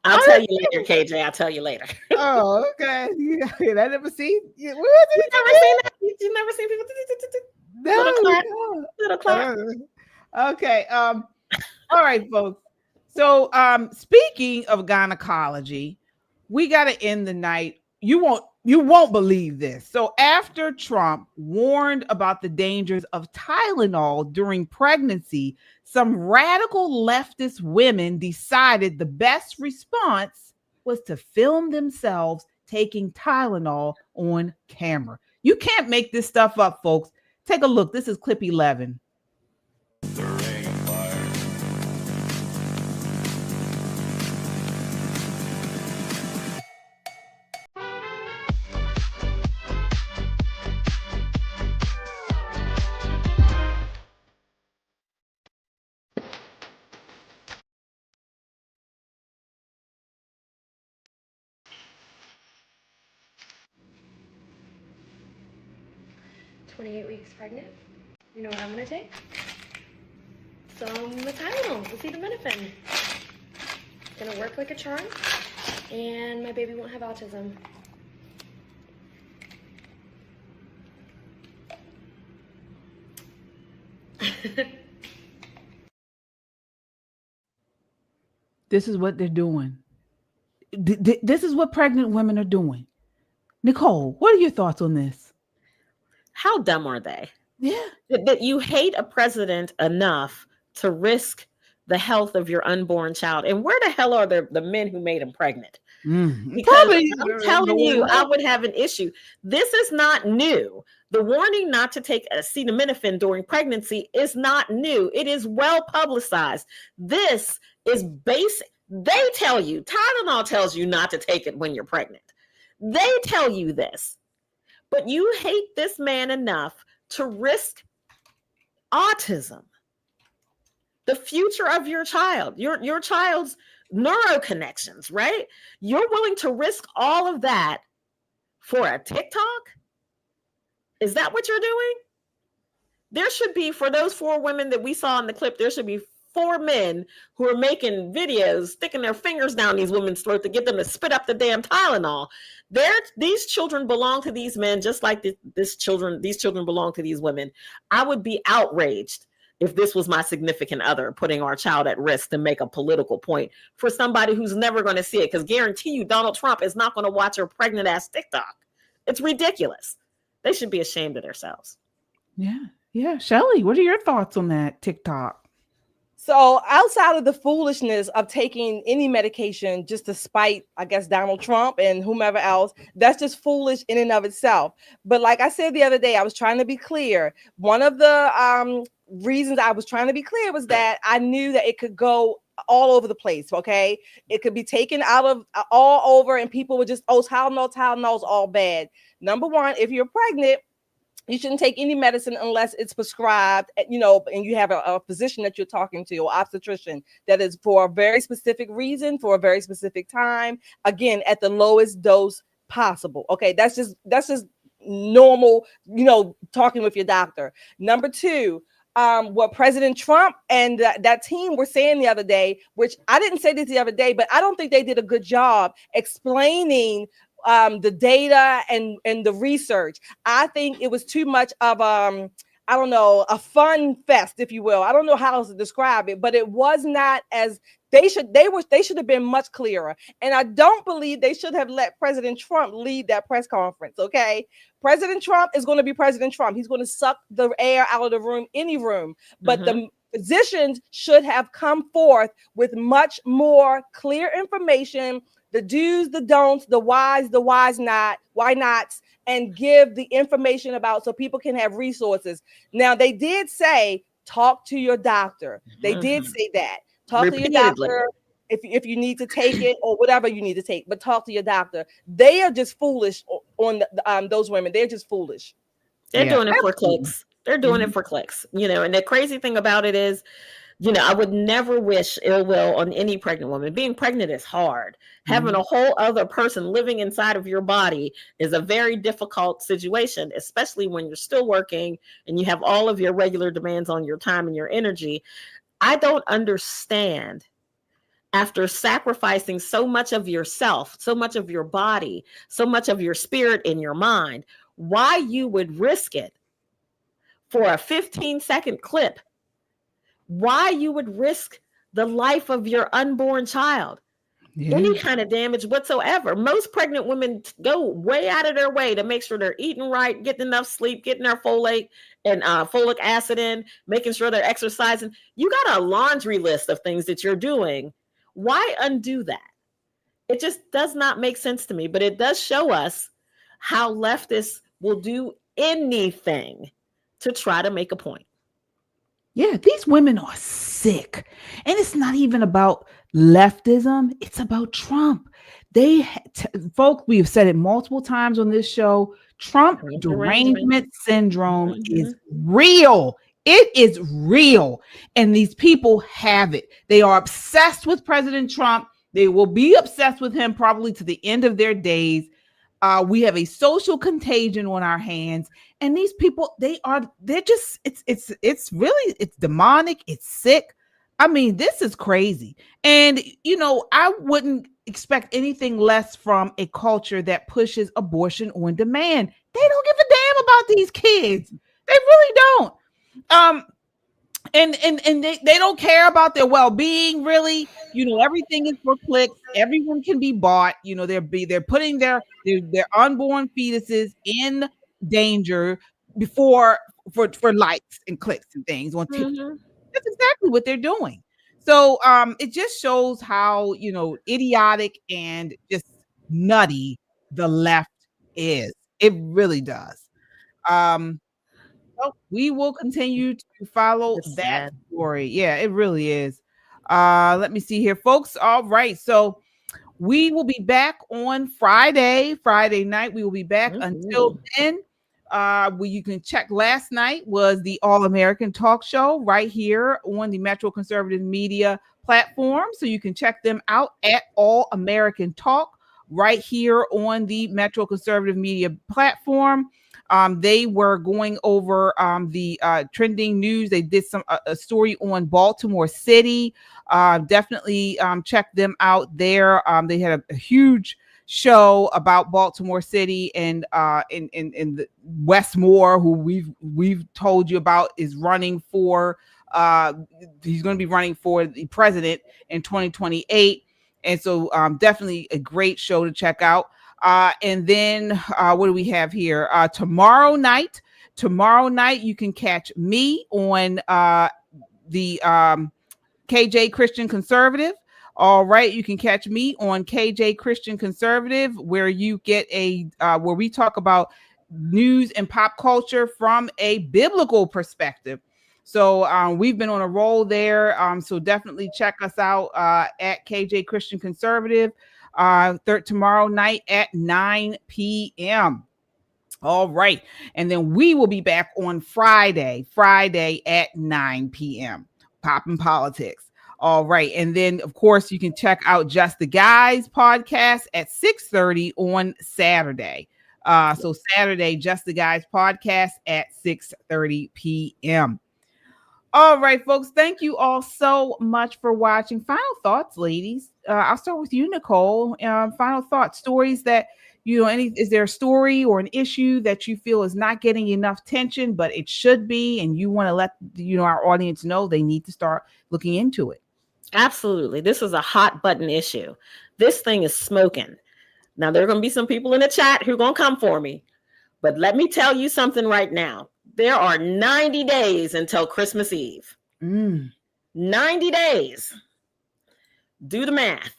I'll tell you later, KJ. I'll tell you later. Oh, okay. I never seen. You never seen that? You never seen people? No. Little clap. Okay. All right, folks. So, speaking of gynecology, we got to end the night. You won't believe this. So, after Trump warned about the dangers of Tylenol during pregnancy, some radical leftist women decided the best response was to film themselves taking Tylenol on camera. You can't make this stuff up, folks. Take a look. This is clip 11. Weeks pregnant. You know what I'm gonna take? Some Tylenol, acetaminophen. It's gonna work like a charm, and my baby won't have autism. This is what they're doing. This is what pregnant women are doing. Nicole, what are your thoughts on this? How dumb are they? Yeah. That you hate a president enough to risk the health of your unborn child. And where the hell are the men who made him pregnant? Because I'm telling you, I would have an issue. This is not new. The warning not to take acetaminophen during pregnancy is not new. It is well publicized. This is basic. They tell you, Tylenol tells you not to take it when you're pregnant. They tell you this. But you hate this man enough to risk autism, the future of your child, your child's neuro connections, right? You're willing to risk all of that for a TikTok? Is that what you're doing? There should be, for those 4 women that we saw in the clip, there should be 4 men who are making videos, sticking their fingers down these women's throats to get them to spit up the damn Tylenol. These children belong to these men, just like these children belong to these women. I would be outraged if this was my significant other putting our child at risk to make a political point for somebody who's never going to see it. Because guarantee you, Donald Trump is not going to watch her pregnant ass TikTok. It's ridiculous. They should be ashamed of themselves. Yeah. Shelly, what are your thoughts on that TikTok? So outside of the foolishness of taking any medication just to spite, I guess, Donald Trump and whomever else, that's just foolish in and of itself. But like I said the other day, I was trying to be clear. One of the reasons I was trying to be clear was that I knew that it could go all over the place, okay? It could be taken out of all over and people would just, Tylenol's all bad. Number one, if you're pregnant, you shouldn't take any medicine unless it's prescribed, and you have a physician that you're talking to, or obstetrician, that is for a very specific reason, for a very specific time, again, at the lowest dose possible. Okay, that's just normal, talking with your doctor. Number 2, what President Trump and that team were saying the other day, which I didn't say this the other day, but I don't think they did a good job explaining the data and the research. I think it was too much of a fun fest, if you will. I don't know how else to describe it, but it was not as they should have been much clearer. And I don't believe they should have let President Trump lead that press conference. Okay. President Trump is going to be President Trump. He's going to suck the air out of the room, any room, but the physicians should have come forth with much more clear information, the do's, the don'ts, the whys not, why nots, and give the information about so people can have resources. Now, they did say, talk to your doctor. They did say that. Talk to your doctor if you need to take it or whatever you need to take, but talk to your doctor. They are just foolish on those women. They're just foolish. They're doing it for clicks. They're doing it for clicks, and the crazy thing about it is, I would never wish ill will on any pregnant woman. Being pregnant is hard. Having a whole other person living inside of your body is a very difficult situation, especially when you're still working and you have all of your regular demands on your time and your energy. I don't understand, after sacrificing so much of yourself, so much of your body, so much of your spirit and your mind, why you would risk it for a 15-second clip. Why you would risk the life of your unborn child, any kind of damage whatsoever. Most pregnant women go way out of their way to make sure they're eating right, getting enough sleep, getting their folate and folic acid in, making sure they're exercising. You got a laundry list of things that you're doing. Why undo that? It just does not make sense to me, but it does show us how leftists will do anything to try to make a point. Yeah, these women are sick. And it's not even about leftism. It's about Trump. Folks, we've said it multiple times on this show. Trump derangement syndrome is real. It is real. And these people have it. They are obsessed with President Trump. They will be obsessed with him probably to the end of their days. We have a social contagion on our hands. And these people, they're just, it's really, it's demonic. It's sick. I mean, this is crazy. And, I wouldn't expect anything less from a culture that pushes abortion on demand. They don't give a damn about these kids. They really don't. And they don't care about their well-being, really. Everything is for clicks. Everyone can be bought. They're putting their unborn fetuses in danger for likes and clicks and things on TikTok. That's exactly what they're doing. So it just shows how idiotic and just nutty the left is. It really does. So we will continue to follow that story. Yeah, it really is. Let me see here, folks. All right. So we will be back on Friday night. We will be back. Until then, Where you can check last night was the All American Talk Show right here on the Metro Conservative Media platform. So you can check them out at All American Talk right here on the Metro Conservative Media platform. They were going over the trending news. They did a story on Baltimore City. Definitely check them out there. They had a huge show about Baltimore City and in the Westmore, who we've told you about, is running for he's going to be running for the president in 2028. And so definitely a great show to check out. And then what do we have here? Tomorrow night you can catch me on the KJ Christian Conservative. All right, you can catch me on KJ Christian Conservative, where you get where we talk about news and pop culture from a biblical perspective. So we've been on a roll there. So definitely check us out at KJ Christian Conservative tomorrow night at 9 p.m. All right. And then we will be back on Friday at 9 p.m. Poppin' Politics. All right. And then, of course, you can check out Just the Guys podcast at 6:30 on Saturday. So Saturday, Just the Guys podcast at 6:30 p.m. All right, folks. Thank you all so much for watching. Final thoughts, ladies. I'll start with you, Nicole. Final thoughts, stories that, is there a story or an issue that you feel is not getting enough attention, but it should be, and you want to let our audience know they need to start looking into it? Absolutely. This is a hot button issue. This thing is smoking. Now, there are going to be some people in the chat who are going to come for me, but let me tell you something right now. There are 90 days until Christmas Eve. 90 days. Do the math.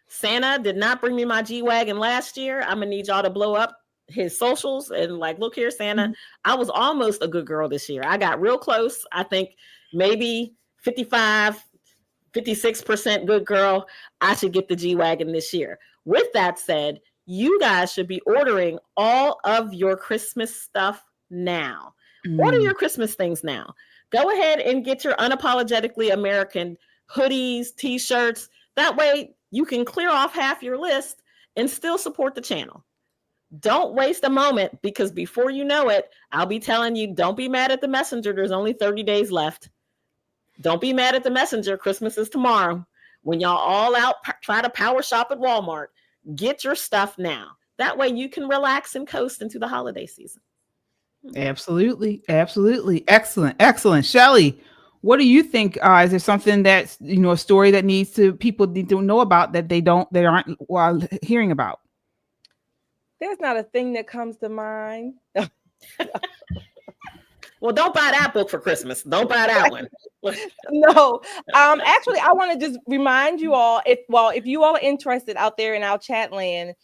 Santa did not bring me my G-Wagon last year. I'm going to need y'all to blow up his socials and look here, Santa. I was almost a good girl this year. I got real close. I think maybe 56% good girl. I should get the G-Wagon this year. With that said, you guys should be ordering all of your Christmas stuff now. Order your Christmas things now. Go ahead and get your Unapologetically American hoodies, t-shirts. That way you can clear off half your list and still support the channel. Don't waste a moment, because before you know it, I'll be telling you, don't be mad at the messenger. There's only 30 days left. Don't be mad at the messenger. Christmas is tomorrow. When y'all all out try to power shop at Walmart, get your stuff now. That way you can relax and coast into the holiday season. Absolutely. Absolutely. Excellent. Shelley, what do you think? Is there something that's, a story that people need to know about that they aren't hearing about? There's not a thing that comes to mind. Well, don't buy that book for Christmas. Don't buy that one. No. Actually, I want to just remind you all, if you all are interested out there in our chat land,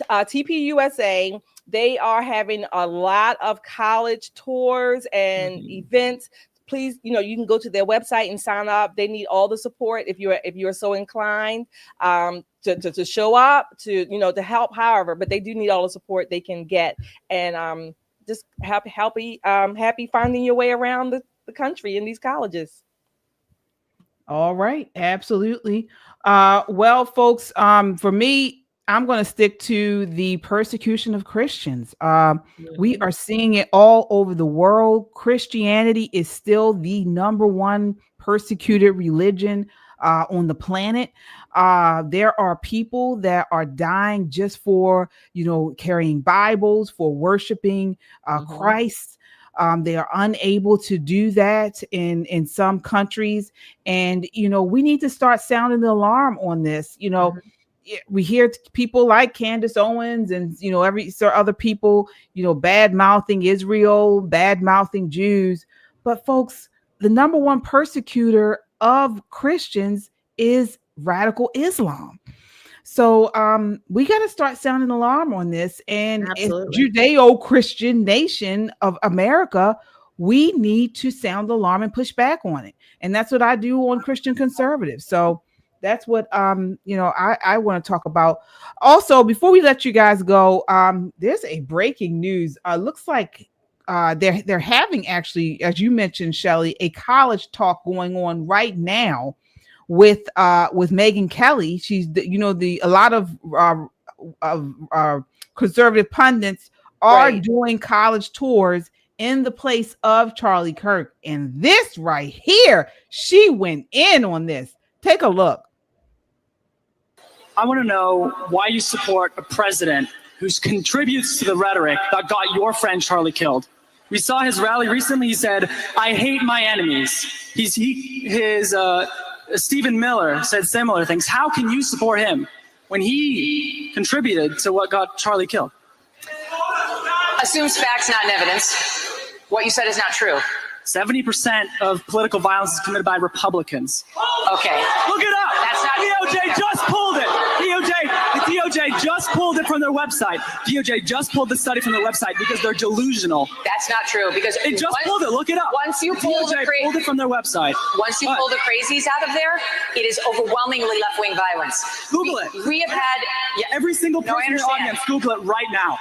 TPUSA, they are having a lot of college tours and events. Please, you can go to their website and sign up. They need all the support if you're so inclined to show up, to help, however, but they do need all the support they can get. And just happy finding your way around the country in these colleges. All right. Absolutely. Well, folks, for me, I'm going to stick to the persecution of Christians. We are seeing it all over the world. Christianity is still the number one persecuted religion on the planet. There are people that are dying just for, carrying Bibles, for worshiping Christ. They are unable to do that in some countries. And, we need to start sounding the alarm on this. We hear people like Candace Owens and, other people, bad mouthing Israel, bad mouthing Jews. But folks, the number one persecutor of Christians is radical Islam. So we got to start sounding alarm on this. And Judeo-Christian nation of America, we need to sound the alarm and push back on it. And that's what I do on Christian Conservative. So that's what I want to talk about. Also, before we let you guys go, there's a breaking news. Looks like they're having, actually, as you mentioned, Shelley, a college talk going on right now with Megyn Kelly. She's a lot of conservative pundits are doing college tours in the place of Charlie Kirk, and this right here, she went in on this. Take a look. I want to know why you support a president who contributes to the rhetoric that got your friend Charlie killed. We saw his rally recently. He said, "I hate my enemies." Stephen Miller said similar things. How can you support him when he contributed to what got Charlie killed? Assumes facts, not evidence. What you said is not true. 70% of political violence is committed by Republicans. Okay. Look it up. That's not DOJ just pulled it. The DOJ just pulled it from their website. DOJ just pulled the study from their website because they're delusional. That's not true, because it just pulled it. Look it up. Once you pull pulled it from their website. Once you pull the crazies out of there, it is overwhelmingly left-wing violence. Google it. We have had every single person in the audience. Google it right now.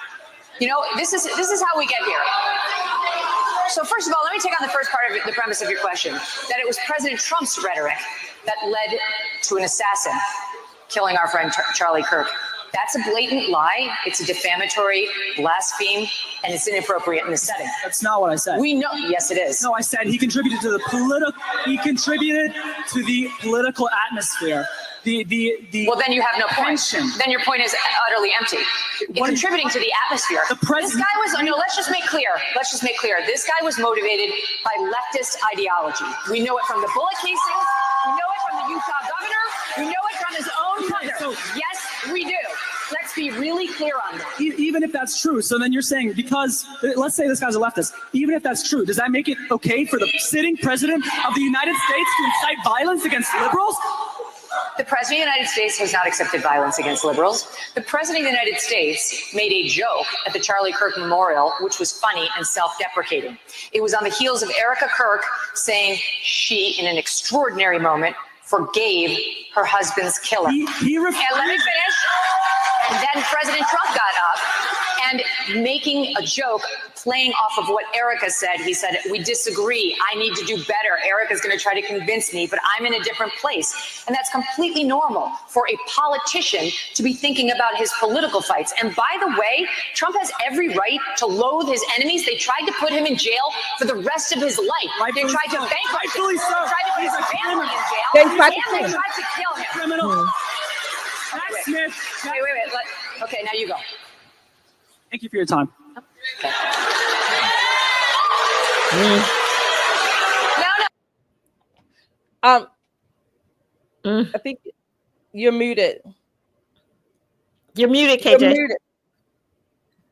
You know, this is how we get here. So first of all, let me take on the first part of the premise of your question, that it was President Trump's rhetoric that led to an assassin killing our friend Charlie Kirk. That's a blatant lie. It's a defamatory blaspheme, and it's inappropriate in this setting. That's not what I said. We know. Yes, it is. No, I said he contributed to the political atmosphere. Well, then you have no point. Then your point is utterly empty. Contributing to the atmosphere. This guy was, let's just make clear. This guy was motivated by leftist ideology. We know it from the bullet casings. We know it from the Utah governor. We know it from his own mother. Yes, we do. Let's be really clear on that. Even if that's true, so then you're saying, because let's say this guy's a leftist, even if that's true, does that make it okay for the sitting president of the United States to incite violence against liberals? The President of the United States has not accepted violence against liberals. The President of the United States made a joke at the Charlie Kirk Memorial, which was funny and self-deprecating. It was on the heels of Erica Kirk saying she, in an extraordinary moment, forgave her husband's killer. He and let me finish. And then President Trump got up and, making a joke, playing off of what Erica said, he said, "We disagree. I need to do better. Erica's going to try to convince me, but I'm in a different place." And that's completely normal for a politician to be thinking about his political fights. And by the way, Trump has every right to loathe his enemies. They tried to put him in jail for the rest of his life. They tried to bankrupt him. They tried to put his family in jail. They And tried they to tried to kill him. Criminal. Wait. Okay, now you go. Thank you for your time. Okay. I think you're muted. You're muted, KJ. You're muted.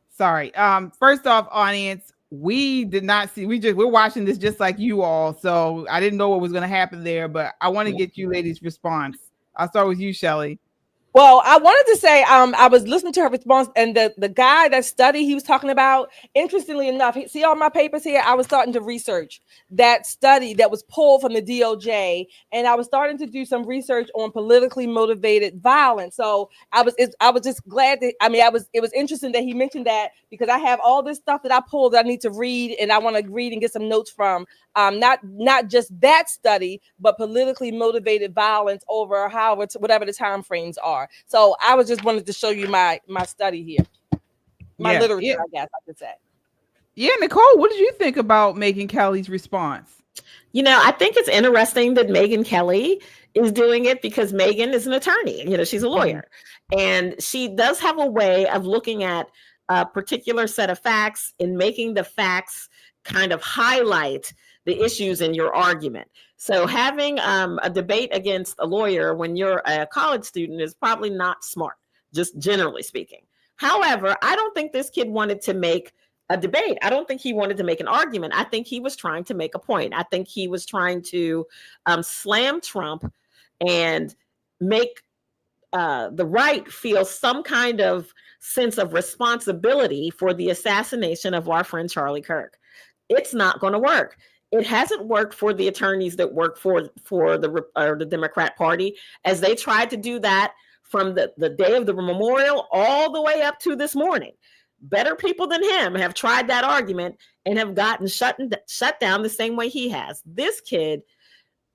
Sorry. First off, audience, we did not see. We're watching this just like you all, so I didn't know what was going to happen there. But I want to get you ladies' response. I'll start with you, Shelley. Well, I wanted to say I was listening to her response, and the guy that study he was talking about, interestingly enough, see all my papers here? I was starting to research that study that was pulled from the DOJ, and I was starting to do some research on politically motivated violence. So I was just glad that, it was interesting that he mentioned that, because I have all this stuff that I pulled that I need to read, and I want to read and get some notes from not just that study, but politically motivated violence over whatever the time frames are. So I was just wanted to show you my study here, literature, I guess I could say. Yeah, Nicole, what did you think about Megyn Kelly's response? I think it's interesting that Megyn Kelly is doing it because Megyn is an attorney. She's a lawyer, and she does have a way of looking at a particular set of facts and making the facts kind of highlight the issues in your argument. So having a debate against a lawyer when you're a college student is probably not smart, just generally speaking. However, I don't think this kid wanted to make a debate. I don't think he wanted to make an argument. I think he was trying to make a point. I think he was trying to slam Trump and make the right feel some kind of sense of responsibility for the assassination of our friend Charlie Kirk. It's not going to work. It hasn't worked for the attorneys that work for the Democrat Party, as they tried to do that from the day of the memorial all the way up to this morning. better people than him have tried that argument and have gotten shut down the same way he has. This kid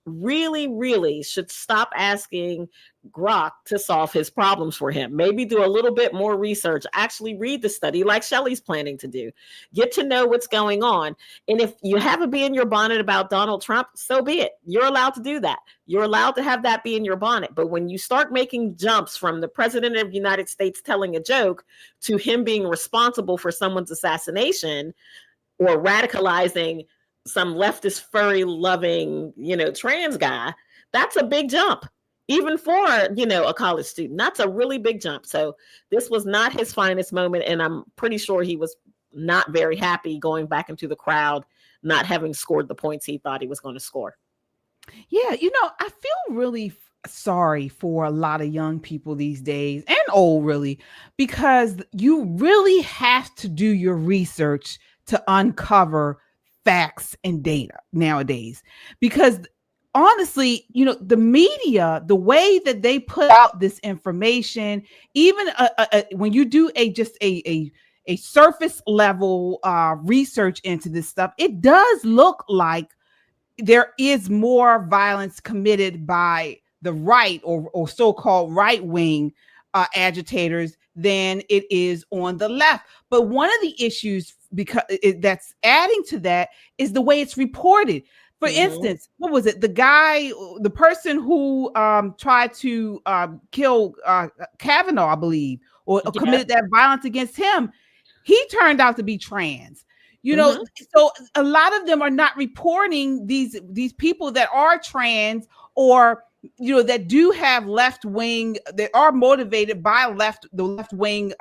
really should stop asking Grok to solve his problems for him. Maybe do a little bit more research, actually read the study like Shelley's planning to do. Get to know what's going on. And if you have a bee in your bonnet about Donald Trump, so be it. You're allowed to do that. You're allowed to have that bee in your bonnet. But when you start making jumps from the president of the United States telling a joke to him being responsible for someone's assassination or radicalizing some leftist furry loving, trans guy, that's a big jump. Even for, a college student, that's a really big jump. So this was not his finest moment. And I'm pretty sure he was not very happy going back into the crowd, not having scored the points he thought he was going to score. Yeah. I feel really sorry for a lot of young people these days, and old really, because you really have to do your research to uncover facts and data nowadays, because honestly, the media, the way that they put out this information, even when you do a surface level research into this stuff, it does look like there is more violence committed by the right or so-called right-wing agitators than it is on the left. But one of the issues that's adding to that is the way it's reported. For instance, what was it? The person who tried to kill Kavanaugh, I believe, or committed that violence against him, he turned out to be trans. So a lot of them are not reporting these people that are trans or that do have left wing, that are motivated by the left wing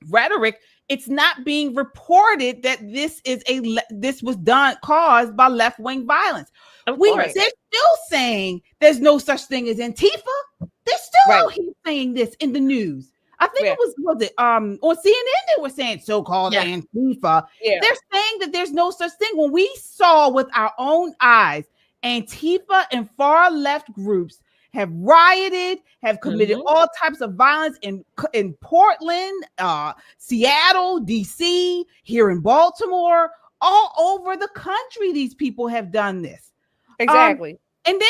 rhetoric. It's not being reported that this was caused by left wing violance. They're still saying there's no such thing as Antifa. They're still out here saying this in the news. I think it was on CNN they were saying so-called Antifa. Yeah. They're saying that there's no such thing when we saw with our own eyes Antifa and far left groups have rioted, have committed all types of violence in Portland, Seattle, DC, here in Baltimore, all over the country. These people have done this. Exactly. And then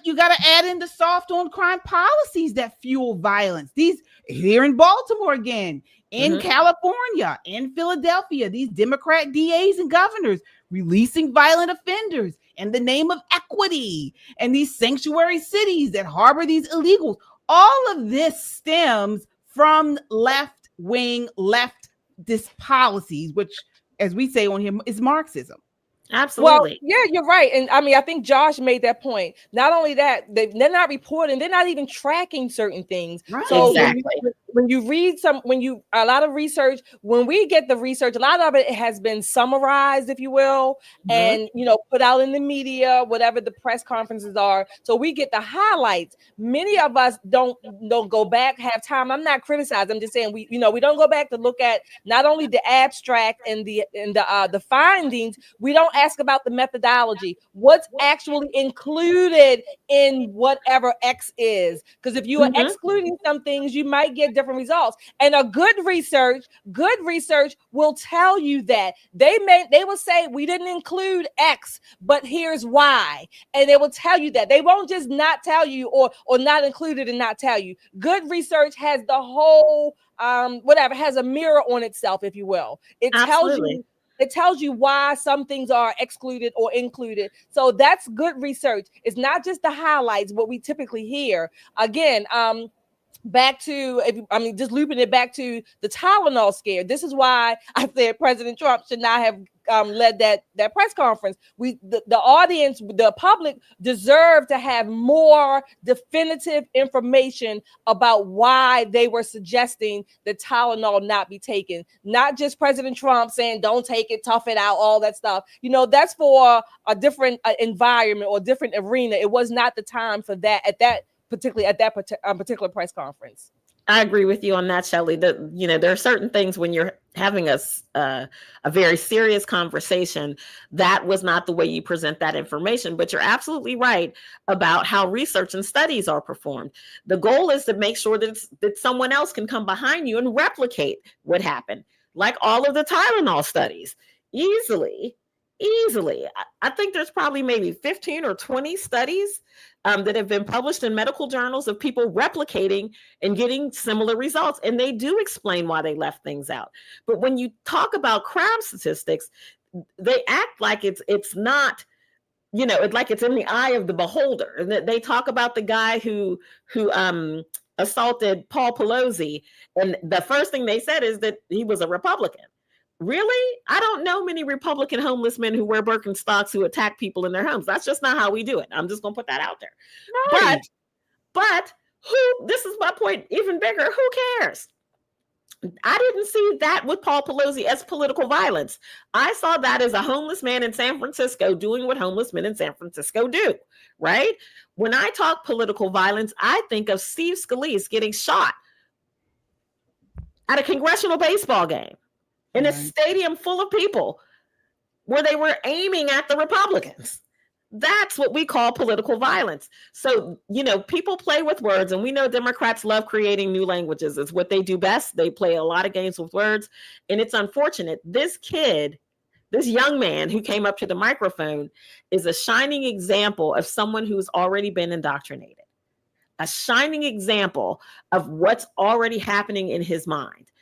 you got to add in the soft on crime policies that fuel violence. These here in Baltimore again, in California, in Philadelphia, these Democrat DAs and governors releasing violent offenders in the name of equity, and these sanctuary cities that harbor these illegals. All of this stems from left-wing, leftist policies, which, as we say on here, is Marxism. Absolutely. Well, yeah, you're right. And I think Josh made that point. Not only that, they're not reporting, they're not even tracking certain things. Right. So exactly. When you read a lot of research, when we get the research, a lot of it has been summarized, if you will, and put out in the media, whatever the press conferences are. So we get the highlights. Many of us don't go back, have time. I'm not criticizing. I'm just saying we don't go back to look at not only the abstract and the findings. We don't ask about the methodology. What's actually included in whatever X is? Because if you are excluding some things, you might get different results. And a good research will tell you that they will say we didn't include X, but here's why. And they will tell you that. They won't just not tell you or not include it and not tell you. Good research has the whole has a mirror on itself, if you will. It tells you why some things are excluded or included. So that's good research. It's not just the highlights, what we typically hear. Again, back to, just looping it back to the Tylenol scare. This is why I said President Trump should not have led that press conference. The audience, the public deserve to have more definitive information about why they were suggesting that Tylenol not be taken. Not just President Trump saying, don't take it, tough it out, all that stuff. That's for a different environment or different arena. It was not the time for that particular press conference. I agree with you on that, Shelley. That, you know, there are certain things when you're having a very serious conversation, that was not the way you present that information. But you're absolutely right about how research and studies are performed. The goal is to make sure that someone else can come behind you and replicate what happened, like all of the Tylenol studies, easily. I think there's probably maybe 15 or 20 studies that have been published in medical journals of people replicating and getting similar results. And they do explain why they left things out. But when you talk about crime statistics, they act like it's not, you know, like it's in the eye of the beholder. And they talk about the guy who assaulted Paul Pelosi. And the first thing they said is that he was a Republican. Really? I don't know many Republican homeless men who wear Birkenstocks who attack people in their homes. That's just not how we do it. I'm just going to put that out there. Right. But who, this is my point even bigger, who cares? I didn't see that with Paul Pelosi as political violence. I saw that as a homeless man in San Francisco doing what homeless men in San Francisco do, right? When I talk political violence, I think of Steve Scalise getting shot at a congressional baseball game in a stadium full of people where they were aiming at the Republicans. That's what we call political violence. So, you know, people play with words, and we know Democrats love creating new languages. It's what they do best. They play a lot of games with words, and it's unfortunate. This kid, this young man who came up to the microphone, is a shining example of someone who's already been indoctrinated, a shining example of what's already happening in his mind.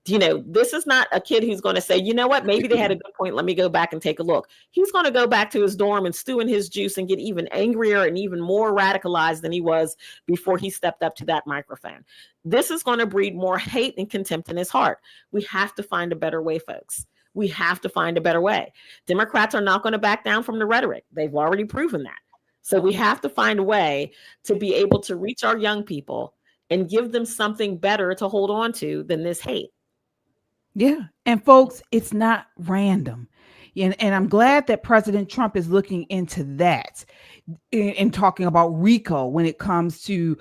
You know, this is not a kid who's going to say, you know what, maybe they had a good point. Let me go back and take a look. He's going to go back to his dorm and stew in his juice and get even angrier and even more radicalized than he was before he stepped up to that microphone. This is going to breed more hate and contempt in his heart. We have to find a better way, folks. We have to find a better way. Democrats are not going to back down from the rhetoric. They've already proven that. So we have to find a way to be able to reach our young people and give them something better to hold on to than this hate. Yeah. And folks, it's not random. And I'm glad that President Trump is looking into that and talking about RICO when it comes to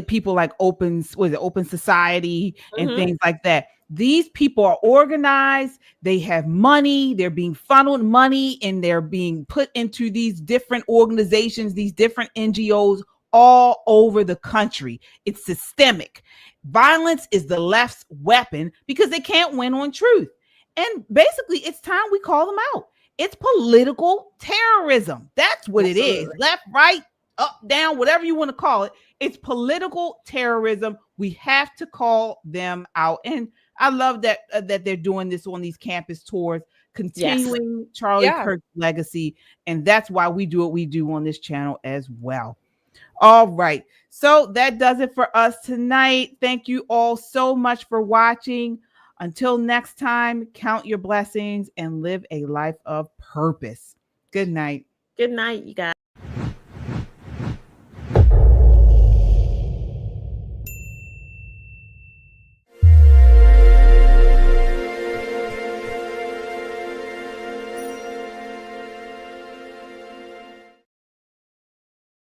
people like Open Society and things like that. These people are organized. They have money. They're being funneled money, and they're being put into these different organizations, these different NGOs all over the country. It's systemic. Violence is the left's weapon because they can't win on truth. And basically, it's time we call them out. It's political terrorism. That's what it is. Left, right, up, down, whatever you want to call it. It's political terrorism. We have to call them out. And I love that they're doing this on these campus tours, continuing Charlie Kirk's legacy. And that's why we do what we do on this channel as well. All right. So that does it for us tonight. Thank you all so much for watching. Until next time, count your blessings and live a life of purpose. Good night. Good night, you guys.